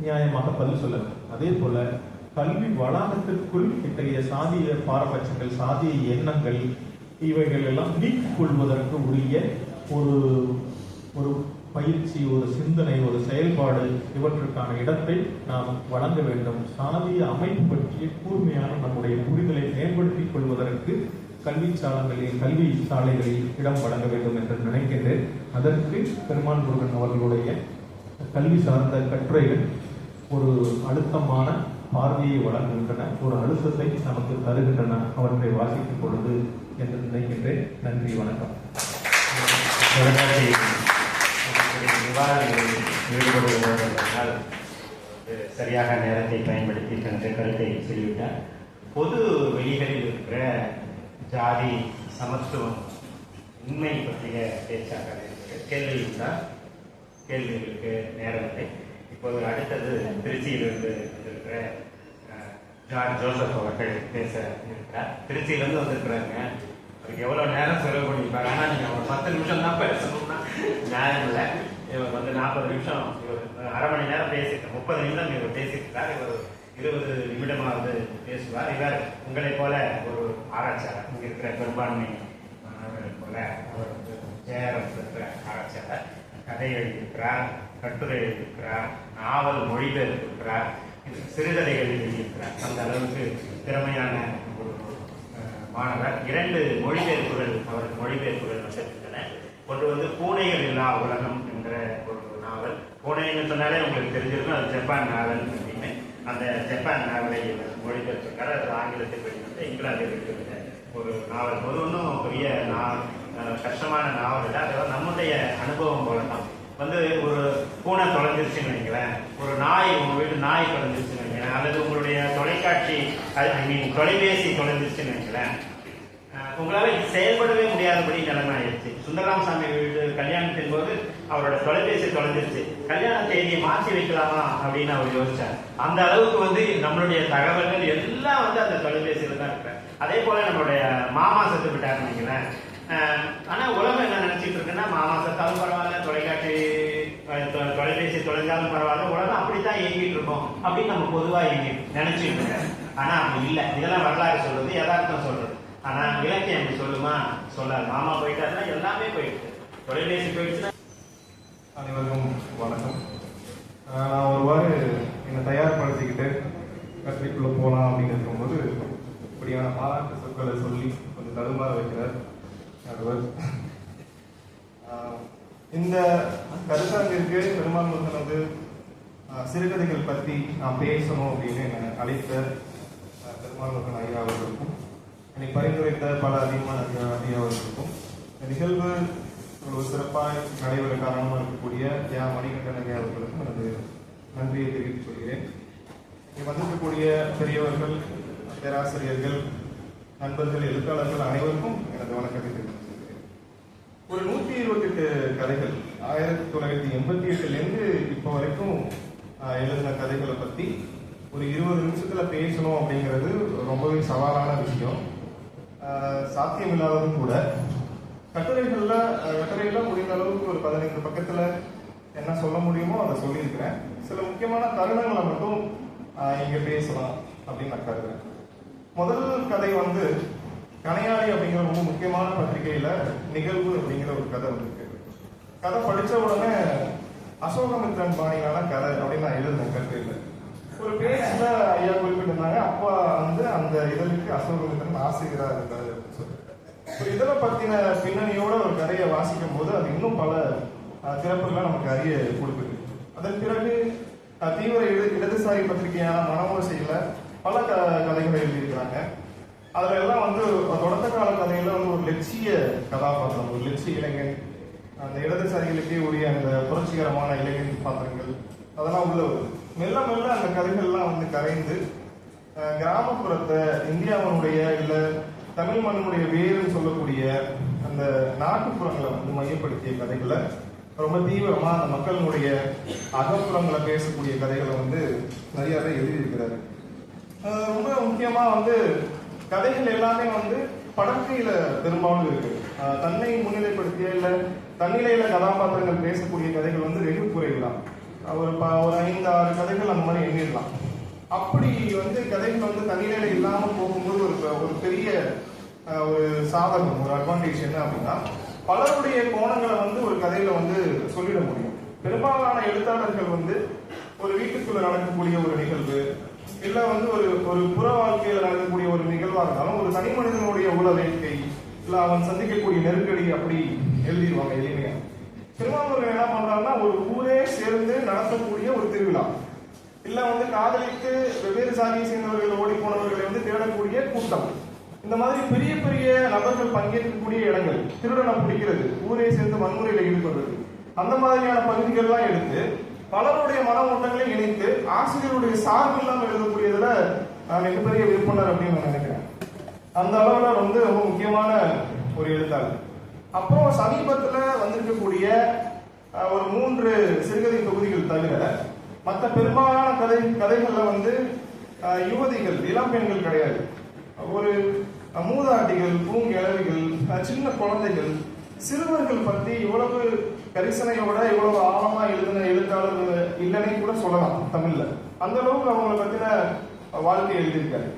நியாயமாக பதில் சொல்ல வேண்டும். அதே போல கல்வி வளாகத்திற்குள் இத்தகைய சாதிய பாரபட்சங்கள், சாதிய எண்ணங்கள் இவைகள் எல்லாம் நீக்கிக் கொள்வதற்கு உரிய ஒரு பயிற்சி, ஒரு சிந்தனை, ஒரு செயல்பாடு, இவற்றுக்கான இடத்தை நாம் வழங்க வேண்டும். சாதிய அமைப்பு பற்றிய கூர்மையான நம்முடைய புரிதலை மேம்படுத்திக் கொள்வதற்கு கல்வி சாலைகளில் இடம் வழங்க வேண்டும் என்று நினைக்கின்றேன். அதற்கு பெருமாள் முருகன் அவர்களுடைய கல்வி சார்ந்த கட்டுரைகள் ஒரு அழுத்தமான பார்வையை வழங்குகின்றன, ஒரு அழுத்தத்தை நமக்கு தருகின்றன அவற்றை வாசிக்கும் பொழுது என்று நினைக்கின்றேன். நன்றி, வணக்கம். விவாதங்களில் ஈடுபடுவதால் சரியாக நேரத்தை பயன்படுத்தி தனது கருத்தை சொல்லிவிட்டார். பொது வெளிகளில் இருக்கிற ஜாதி, சமத்துவம், உண்மை பற்றிய பேச்சாக கேள்வி இருந்தால் கேள்விகளுக்கு நேரம் இல்லை. இப்போது அடுத்தது திருச்சியிலிருந்து வந்திருக்கிற ஜார்ஜ் ஜோசப் அவர்கள் பேச இருக்கிறார். திருச்சியிலிருந்து வந்திருக்கிறாங்க. அதுக்கு எவ்வளோ நேரம் செலவு பண்ணியிருப்பாங்க. ஆனால் நீங்கள் ஒரு 10 நிமிஷம் தான் பேசணும்னா நியாயம் இல்லை. இவர் 40 நிமிஷம், இவர் அரை மணி நேரம் பேசியிருக்கார். 30 நிமிடம் இவர் பேசியிருக்கிறார். இவர் 20 நிமிடமாவது பேசுவார். இவர் உங்களை போல ஒரு ஆராய்ச்சியாளர், இங்கே இருக்கிற பெரும்பான்மை மாணவர்களை போல அவர் ஜேஆர்எஃப் இருக்கிற ஆராய்ச்சியாளர். கதை எழுதியிருக்கிறார், கட்டுரை எழுதியிருக்கிறார், நாவல் மொழிபெயர்த்திருக்கிறார், சிறுகதைகள் எழுதியிருக்கிறார். அந்த அளவுக்கு திறமையான ஒரு மாணவர். 2 மொழிபெயர்ப்புகள் அவருக்கு மொழிபெயர்ப்புகள் வந்திருக்கின்றன. ஒன்று பூனைகள் இல்லா உலகம் என்ற ஒரு நாவல். பூனைன்னு சொன்னாலே உங்களுக்கு தெரிஞ்சிருக்கும், அது ஜப்பான் நாவல் அப்படின்னு. அந்த ஜப்பான் நாவலை மொழிபெயர்த்திருக்காரு. அது ஆங்கிலத்தில் வெளிவந்து இங்கிலாந்தில் வெளிவந்த ஒரு நாவல். ஒன்றும் பெரிய கஷ்டமான நாவல் இல்லை. அதாவது நம்முடைய அனுபவம் போல தான். ஒரு பூனை தொலைஞ்சிருச்சுன்னு வைங்களேன், ஒரு நாய், உங்க வீட்டு நாய் தொலைஞ்சிருச்சுன்னு வைங்களேன், அல்லது உங்களுடைய தொலைக்காட்சி தொலைபேசி தொலைஞ்சிருச்சுன்னு வைங்களேன், உங்களால செயல்படவே முடியாதபடி நிலைமை ஆயிடுச்சு. சுந்தரராமசாமி வீட்டு கல்யாணத்தின் போது அவரோட தொலைபேசி தொலைஞ்சிருச்சு. கல்யாண தேதியை மாற்றி வைக்கலாமா அப்படின்னு அவர் யோசிச்சார். அந்த அளவுக்கு நம்மளுடைய தகவல்கள் எல்லாம் அந்த தொலைபேசியில தான் இருக்கு. அதே போல நம்மளுடைய மாமா செத்து விட்டாருன்னு வைங்களேன். ஆனா உலகம் என்ன நினைச்சிட்டு இருக்குன்னா, மாமா செத்தாலும் பரவாயில்ல, தொலைபேசி தொலைஞ்சாலும் பரவாயில்ல, உலகம் அப்படித்தான் இயங்கிட்டு இருக்கோம் அப்படின்னு நம்ம பொதுவா நினைச்சிட்டு இருக்கோம். ஆனா அப்படி இல்லை. இதெல்லாம் வரலாறு சொல்றது, யதார்த்தம் சொல்றது. ஆனா இலக்கியம் அப்படி சொல்லுமா? சொல்லாது. மாமா போயிட்டாருன்னா எல்லாமே போயிடுச்சு, தொலைபேசி போயிடுச்சுன்னா. அனைவருக்கும் வணக்கம். நான் ஒருவாறு என்னை தயார்படுத்திக்கிட்டு கட்டுரைக்குள்ள போகலாம் அப்படின்னு இருக்கும்போது இப்படியான பாராட்டு சொற்களை சொல்லி கொஞ்சம் தடுமாற வைக்கிறார் நடுவர். இந்த கருத்தரங்கிற்கு பெருமாள் முருகன் சிறுகதைகள் பற்றி நான் பேசணும் அப்படின்னு என்னை அழைத்த பெருமாள் முருகன் ஐயா அவர்களுக்கும், என்னை பரிந்துரைத்த பல அதிகமான ஐயா அவர்களுக்கும், இந்த நிகழ்வு ஒரு சிறப்பாக நடைபெற காரணமாக இருக்கக்கூடிய மணிகண்டன் ஐயா அவர்களுக்கும் எனது நன்றியை தெரிவித்துக் கொள்கிறேன். இங்கே வந்திருக்கக்கூடிய பெரியவர்கள், பேராசிரியர்கள், நண்பர்கள், எழுத்தாளர்கள் அனைவருக்கும் எனது வணக்கத்தை தெரிவித்துக் கொள்கிறேன். ஒரு 128 கதைகள் 1988 இப்போ வரைக்கும் எழுதின கதைகளை பற்றி ஒரு 20 நிமிஷத்துல பேசணும் அப்படிங்கிறது ரொம்பவே சவாலான விஷயம், சாத்தியமில்லாததும் கூட. கட்டுரைகள்ல முடிந்த அளவுக்கு ஒரு 15 பக்கத்துல என்ன சொல்ல முடியுமோ அதை சொல்லியிருக்கிறேன். சில முக்கியமான தருணங்களை மட்டும் இங்க பேசலாம் அப்படின்னு நான் கருதுறேன். முதல் கதை கணையாளி அப்படிங்கிற ரொம்ப முக்கியமான பத்திரிகையில நிகழ்வு அப்படிங்கிற ஒரு கதை வந்திருக்கு. கதை படிச்ச உடனே அசோகமித்ரன் பாணியான கதை அப்படின்னு நான் எழுதினேன் கட்டுரையில. ஒரு பேஜ்ல ஐயா குறிப்பிட்டிருந்தாங்க, அப்பா வந்து அந்த இதழுக்கு அசோகமித்திரன் ஆசிரியரா இருக்காரு அப்படின்னு சொல்லி. இதழை பத்தின பின்னணியோட ஒரு கதையை வாசிக்கும் போது அது இன்னும் பல சிறப்புகளை நமக்கு அறிய கொடுக்குது. அதன் பிறகு தீவிர இடதுசாரி பத்திரிகையான மனமோசையில பல கதைகளை எழுதியிருக்கிறாங்க. அதுல எல்லாம் வந்து தொடக்க கால கதையில வந்து ஒரு லட்சிய கதாபாத்திரம், ஒரு லட்சிய இளைஞன், அந்த இடதுசாரிகளுக்கே உரிய அந்த புரட்சிகரமான இளைஞன் பாத்திரங்கள் அதெல்லாம் உள்ள வருது. மெல்ல மெல்ல அந்த கதைகள்லாம் வந்து கரைந்து கிராமப்புறத்தை இந்தியாவினுடைய இல்ல தமிழ் மண்ணுடைய வேறுன்னு சொல்லக்கூடிய அந்த நாட்டுப்புறங்களை வந்து மையப்படுத்திய கதைகளை ரொம்ப தீவிரமா அந்த மக்களினுடைய அகப்புறங்களை பேசக்கூடிய கதைகளை வந்து நிறையவே எழுதியிருக்கிறாரு. ரொம்ப முக்கியமா வந்து கதைகள் எல்லாமே வந்து படற்கையில பெரும்பாலும் இருக்கு. தன்னை முன்னிலைப்படுத்திய இல்ல தன்னிலையில கதாபாத்திரங்கள் பேசக்கூடிய கதைகள் வந்து வெகு குறைவுதான். ஒரு 5-6 கதைகள் அந்த மாதிரி எண்ணிடலாம். அப்படி வந்து கதைகள் வந்து தன்னிலையில இல்லாம போகும்போது ஒரு பெரிய ஒரு சாதகம், ஒரு அட்வான்டேஜ் என்ன அப்படின்னா, பலருடைய கோணங்களை வந்து ஒரு கதையில வந்து சொல்லிட முடியும். பெரும்பாலான எழுத்தாளர்கள் வந்து ஒரு வீட்டுக்குள்ள நடக்கக்கூடிய ஒரு நிகழ்வு இல்ல வந்து ஒரு புற வாழ்க்கையில நடக்கக்கூடிய ஒரு நிகழ்வா இருந்தாலும் ஒரு தனி மனிதனுடைய உள வேட்கை இல்ல அவன் சந்திக்கக்கூடிய நெருக்கடி அப்படி எழுதிடுவாங்க எளிமையா. திருமாவூர் என்ன பண்றாங்கன்னா, ஒரு ஊரே சேர்ந்து நடத்தக்கூடிய ஒரு திருவிழா இல்ல வந்து காதலித்து வெவ்வேறு சாதியை சேர்ந்தவர்கள் ஓடி போனவர்களை வந்து தேடக்கூடிய கூட்டம், இந்த மாதிரி பெரிய பெரிய நபர்கள் பங்கேற்கக்கூடிய இடங்கள், திருடனை பிடிக்கிறது, ஊரே சேர்ந்து வன்முறையில ஈடுபடுறது, அந்த மாதிரியான பகுதிகள்லாம் எடுத்து பலருடைய மன ஓட்டங்களை இணைத்து ஆசிரியருடைய சார்பு இல்லாமல் எழுதக்கூடியதுல மிகப்பெரிய விற்பனர் அப்படின்னு நான் நினைக்கிறேன். அந்த அளவுல வந்து ரொம்ப முக்கியமான ஒரு எழுத்தாளர். அப்புறம் சமீபத்துல வந்திருக்கக்கூடிய ஒரு 3 சிறுகதை தொகுதிகள் தவிர மற்ற பெரும்பாலான கதைகள்ல வந்து யுவதிகள், இளம் பெண்கள் கிடையாது. ஒரு மூதாட்டிகள், பூங்கிழவிகள், சின்ன குழந்தைகள், சிறுவர்கள் பத்தி இவ்வளவு கரிசனையோட இவ்வளவு ஆழமா எழுதின எழுத்தாளர்கள் இல்லைன்னே கூட சொல்லலாம் தமிழ்ல. அந்த அளவுக்கு அவங்களை பத்தின வாழ்க்கை எழுதியிருக்காரு.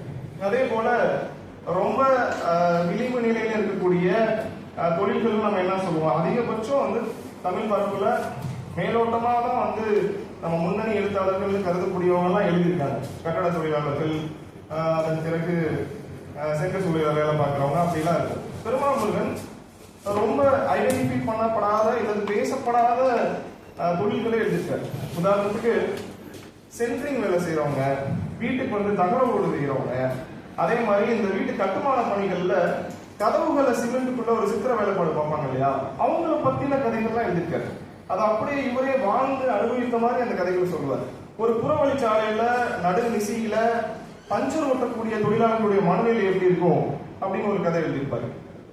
அதே போல ரொம்ப விளிம்பு நிலையில இருக்கக்கூடிய தொழில்கள் நம்ம என்ன சொல்லுவோம், அதிகபட்சம் வந்து தமிழ் பரப்புல மேலோட்டமா தான் வந்து நம்ம முன்னணி எழுத்தாளர்கள் கருதக்கூடியவங்க எல்லாம் எழுதியிருக்காங்க. கட்டட தொழிலாளர்கள், அதன் பிறகு செங்க சூழல வேலை பார்க்கிறவங்க அப்படிலாம் இருக்கு. பெருமாமுருகன் ரொம்ப ஐடென்டிஃபை பண்ணப்படாத இல்லது பேசப்படாத தொழில்களை எழுதியிருக்காரு. உதாரணத்துக்கு சென்ட்ரிங் வேலை செய்யறவங்க, வீட்டுக்கு வந்து தகவல் செய்யறவங்க, அதே மாதிரி இந்த வீட்டு கட்டுமான பணிகள்ல கதவுகளை சிமெண்ட்டுக்குள்ள ஒரு சித்திர வேலைப்பாடு பார்ப்பாங்க இல்லையா, அவங்கள பத்தின கதைகள்லாம் எழுதியிருக்காரு. அது அப்படியே இவரே வாழ்ந்து அனுபவித்த மாதிரி அந்த கதைகள் சொல்லுவார். ஒரு புறவழிச்சாலையில நடு நிசையில பஞ்சர் ஓட்டக்கூடிய தொழிலாளர்களுடைய மனநிலை எப்படி இருக்கும் அப்படின்னு ஒரு கதை எழுதியிருப்பாரு.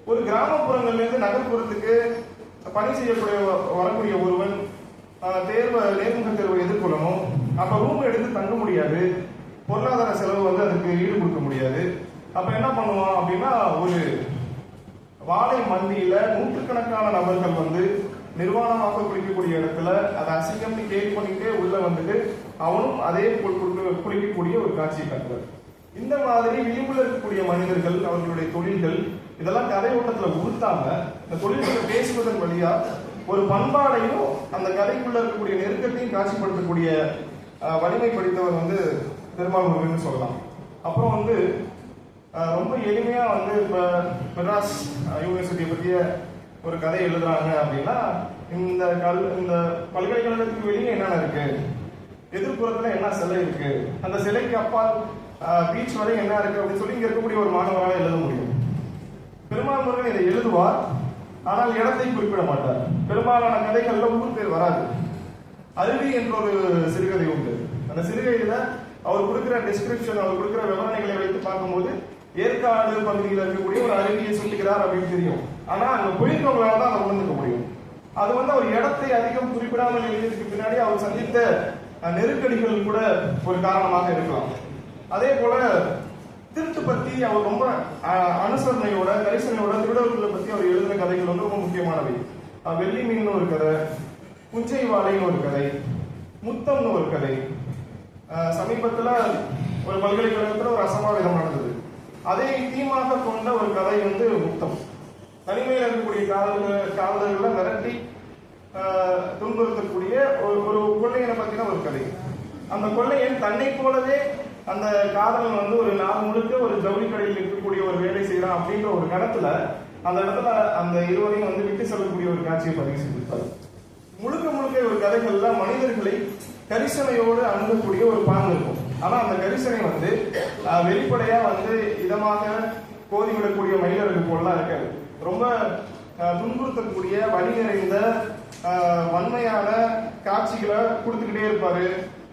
ஒரு கிராமப்புறங்கள்ல இருந்து நகர்ப்புறத்துக்கு பணி செய்யக்கூடிய வரக்கூடிய ஒருவன் நேர்முக தேர்வை எதிர்கொள்ளணும். அப்ப ரூம் எடுத்து தங்க முடியாது, பொருளாதார செலவு வந்து அதுக்கு ஈடு கொடுக்க முடியாது. அப்ப என்ன பண்ணுவான் அப்படின்னா, ஒரு வாழை மண்டியில நூற்றுக்கணக்கான நபர்கள் வந்து நிர்வாணமாக குளிக்கக்கூடிய இடத்துல அதை அசிங்கம்னு கேள்வி பண்ணிட்டே உள்ள வந்துட்டு அவனும் அதே குளிக்கக்கூடிய ஒரு காட்சியை காட்டுவார். இந்த மாதிரி விளிம்புல இருக்கக்கூடிய மனிதர்கள், அவர்களுடைய தொழில்கள் இதெல்லாம் கதை ஓட்டத்துல உறுத்தாம இந்த தொழில்களை பேசுவதன் வழியா ஒரு பண்பாடையும் அந்த கதைக்குள்ள இருக்கக்கூடிய நெருக்கத்தையும் காட்சிப்படுத்தக்கூடிய வலிமை படித்தவர் வந்து திருமாவூர்னு சொல்லலாம். அப்புறம் வந்து ரொம்ப எளிமையா வந்து இப்ப மெட்ராஸ் யூனிவர்சிட்டியை பற்றிய ஒரு கதை எழுதுறாங்க அப்படின்னா, இந்த பல்கலைக்கழகத்துக்கு வெளியே என்னென்ன இருக்கு, எதிர்ப்புறத்துல என்ன சிலை இருக்கு, அந்த சிலைக்கு அப்பால் பீச் வரை என்ன இருக்கு அப்படின்னு சொல்லி இங்க இருக்கக்கூடிய ஒரு மாணவரால் எழுத முடியும். பெருமாள் இதை எழுதுவார், ஆனால் இடத்தை குறிப்பிட மாட்டார். பெரும்பாலான கதைகள்ல ஊர் பேர் வராது. அருவி என்ற ஒரு சிறுகதை உண்டு. அந்த சிறுகதையில அவர் கொடுக்கிற டிஸ்கிரிப்ஷன், அவர் கொடுக்கிற விவரணைகளை வைத்து பார்க்கும்போது ஏற்காடு பகுதியில் இருக்கக்கூடிய ஒரு அருவியை சொல்லுகிறார் அப்படின்னு தெரியும். ஆனா அங்க போயிருக்கவங்களால தான் அதை உணர்ந்துக்க முடியும். அது வந்து அவர் இடத்தை அதிகம் குறிப்பிடாமல் எழுதியதுக்கு பின்னாடி அவர் சந்தித்த நெருக்கடிகள் கூட ஒரு காரணமாக இருக்கலாம். அதே போல திருட்டு பத்தி அவர் ரொம்ப அனுசரணையோட கரிசனையோட திருடர்களை பத்தி அவர் எழுதின கதைகள் வந்து ரொம்ப முக்கியமானவை. வெள்ளி மீன் ஒரு கதை, புஞ்சை வாழைன்னு ஒரு கதை, முத்தம்னு ஒரு கதை. சமீபத்துல ஒரு பல்கலைக்கழகத்துல ஒரு அசம்பாவிதம் நடந்தது. அதை தீமாக கொண்ட ஒரு கதை வந்து முத்தம். தனிமையில் இருக்கக்கூடிய காதலர்களை மிரட்டி துன்புறுத்தக்கூடிய ஒரு கொள்ளையனை பத்தின ஒரு கதை. அந்த கொள்ளையன் தன்னை போலவே அந்த காதலன் வந்து ஒரு நாள் முழுக்க ஒரு ஜவுளி கடையில் இருக்கக்கூடிய ஒரு வேலை செய்யறான் அப்படின்ற ஒரு கணத்துல அந்த இடத்துல அந்த இருவரையும் வந்து விட்டு செல்லக்கூடிய ஒரு காட்சியை பதிவு செஞ்சிருப்பாரு. முழுக்க முழுக்க ஒரு கதைகள்ல மனிதர்களை கரிசனையோடு அணுகக்கூடிய ஒரு பாங்கு இருக்கும். ஆனா அந்த கரிசனை வந்து வெளிப்படையா வந்து இதமாக கோதிவிடக்கூடிய மனிதர்கள் போலாம் இருக்காது. ரொம்ப துன்புறுத்தக்கூடிய வலி நிறைந்த வன்மையான காட்சிகளை கொடுத்துக்கிட்டே இருப்பாரு.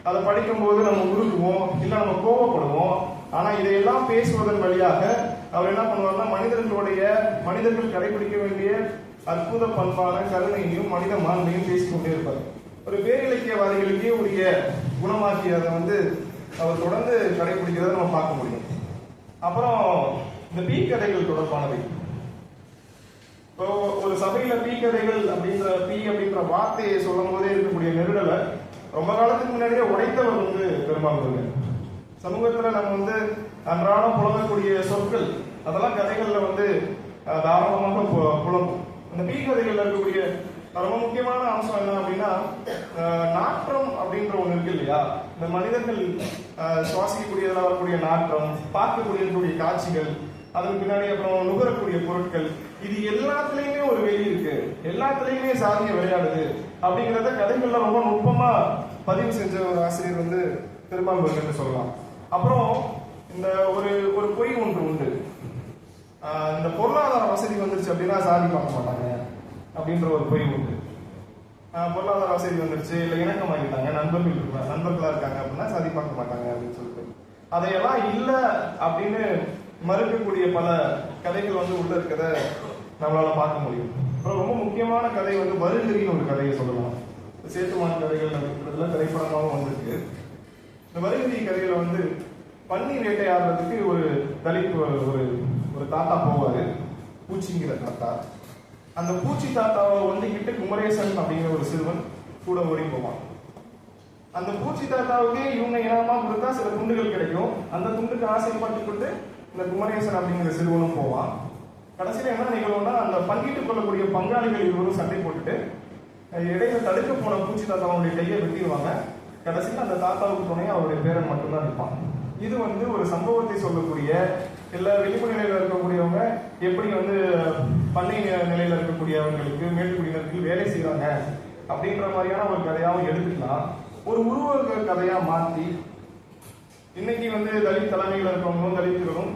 அதை படிக்கும் போது நம்ம உருகுவோம், இல்ல நம்ம கோபப்படுவோம். ஆனா இதையெல்லாம் பேசுவதன் வழியாக அவர் என்ன பண்ணுவார்னா மனிதர்கள் கடைபிடிக்க வேண்டிய அற்புத பண்பான கருணையையும் மனித மாண்பையும் பேசிக்கொண்டே இருப்பார். ஒரு பேரிலக்கியவாதிகளுக்கே உரிய குணமாக்கி அதை வந்து அவர் தொடர்ந்து கடைபிடிக்கிறத நம்ம பார்க்க முடியும். அப்புறம் இந்த பீ கதைகள் தொடர்பானவை. இப்போ ஒரு சபையில பீ கதைகள் அப்படின்ற வார்த்தையை சொல்லும் போதே இருக்கக்கூடிய நெருடலை ரொம்ப காலத்துக்கு முன்னாடியே உடைத்தவர் வந்து பெருமாள். சமூகத்துல நம்ம வந்து அன்றாடம் புலங்கக்கூடிய சொற்கள் அதெல்லாம் கதைகள்ல வந்து தாராளமாக புலம்பும். இந்த பீ கதைகள்ல இருக்கக்கூடிய ரொம்ப முக்கியமான அம்சம் என்ன அப்படின்னா நாற்றம் அப்படின்ற ஒண்ணு இருக்கு இல்லையா? இந்த மனிதர்கள் சுவாசிக்கக்கூடியதில் வரக்கூடிய நாற்றம், பார்க்கக்கூடிய காட்சிகள், அதுக்கு பின்னாடி அப்புறம் நுகரக்கூடிய பொருட்கள், இது எல்லாத்துலயுமே ஒரு வெளி இருக்கு, எல்லாத்துலயுமே சாதிய விளையாடுது அப்படிங்கிறத கதைகள்ல ரொம்ப நுட்பமா பதிவு செஞ்ச ஒரு ஆசிரியர் வந்து பெருமாள் என்று சொல்லலாம். அப்புறம் இந்த ஒரு பொய் ஒன்று உண்டு. இந்த பொருளாதார வசதி வந்துருச்சு அப்படின்னா சாதி பார்க்க மாட்டாங்க அப்படின்ற ஒரு பொய் உண்டு. பொருளாதார வசதி வந்துருச்சு, இல்லை இணக்கமாகிட்டாங்க, நண்பர்களா இருக்காங்க அப்படின்னா சாதி பார்க்க மாட்டாங்க அப்படின்னு சொல்லிட்டு அதையெல்லாம் இல்லை அப்படின்னு மறுக்கக்கூடிய பல கதைகள் வந்து உள்ள இருக்கிறத நம்மளால பார்க்க முடியும். அப்புறம் ரொம்ப முக்கியமான கதை வந்து வருகரின்னு ஒரு கதையை சொல்லலாம். சேத்துமான் கதைகள் அப்படின்றதுல திரைப்படமாகவும் வந்திருக்கு. இந்த வருகரி கதையில வந்து பன்னி வேட்டையாடுறதுக்கு ஒரு தலித் ஒரு தாத்தா போவாரு, பூச்சிங்கிற தாத்தா. அந்த பூச்சி தாத்தாவை வந்து கிட்ட குமரேசன் அப்படிங்கிற ஒரு சிறுவன் கூட ஓடி போவான். அந்த பூச்சி தாத்தாவுக்கு இவங்க இனமா கொடுத்தா சில துண்டுகள் கிடைக்கும். அந்த துண்டுக்கு ஆசைப்பட்டு கொண்டு இந்த குமரேசன் அப்படிங்கிற சிறுவனும் போவான். கடைசியில என்ன நிகழ்வுன்னா, அந்த பங்கிட்டுக் கொள்ளக்கூடிய பங்காளிகள் இருவரும் சண்டை போட்டுட்டு இடையில தடுக்க போன பூச்சி தாத்தாவுடைய கையை வெட்டிடுவாங்க. கடைசியில் அந்த தாத்தாவுக்கு துணையா அவருடைய பேரன் மட்டும்தான் நிற்பான். இது வந்து ஒரு சம்பவத்தை சொல்லக்கூடிய, எல்லா விளிம்பு நிலையில இருக்கக்கூடியவங்க எப்படி வந்து பண்ணை நிலையில இருக்கக்கூடியவங்களுக்கு மேல்குடியினருக்கு வேலை செய்யறாங்க அப்படின்ற மாதிரியான ஒரு கதையாவும் எடுத்துக்கலாம். ஒரு உருவ கதையா மாற்றி இன்னைக்கு வந்து தலித் தலைமையில் இருக்கவங்களும் தலித்துகளும்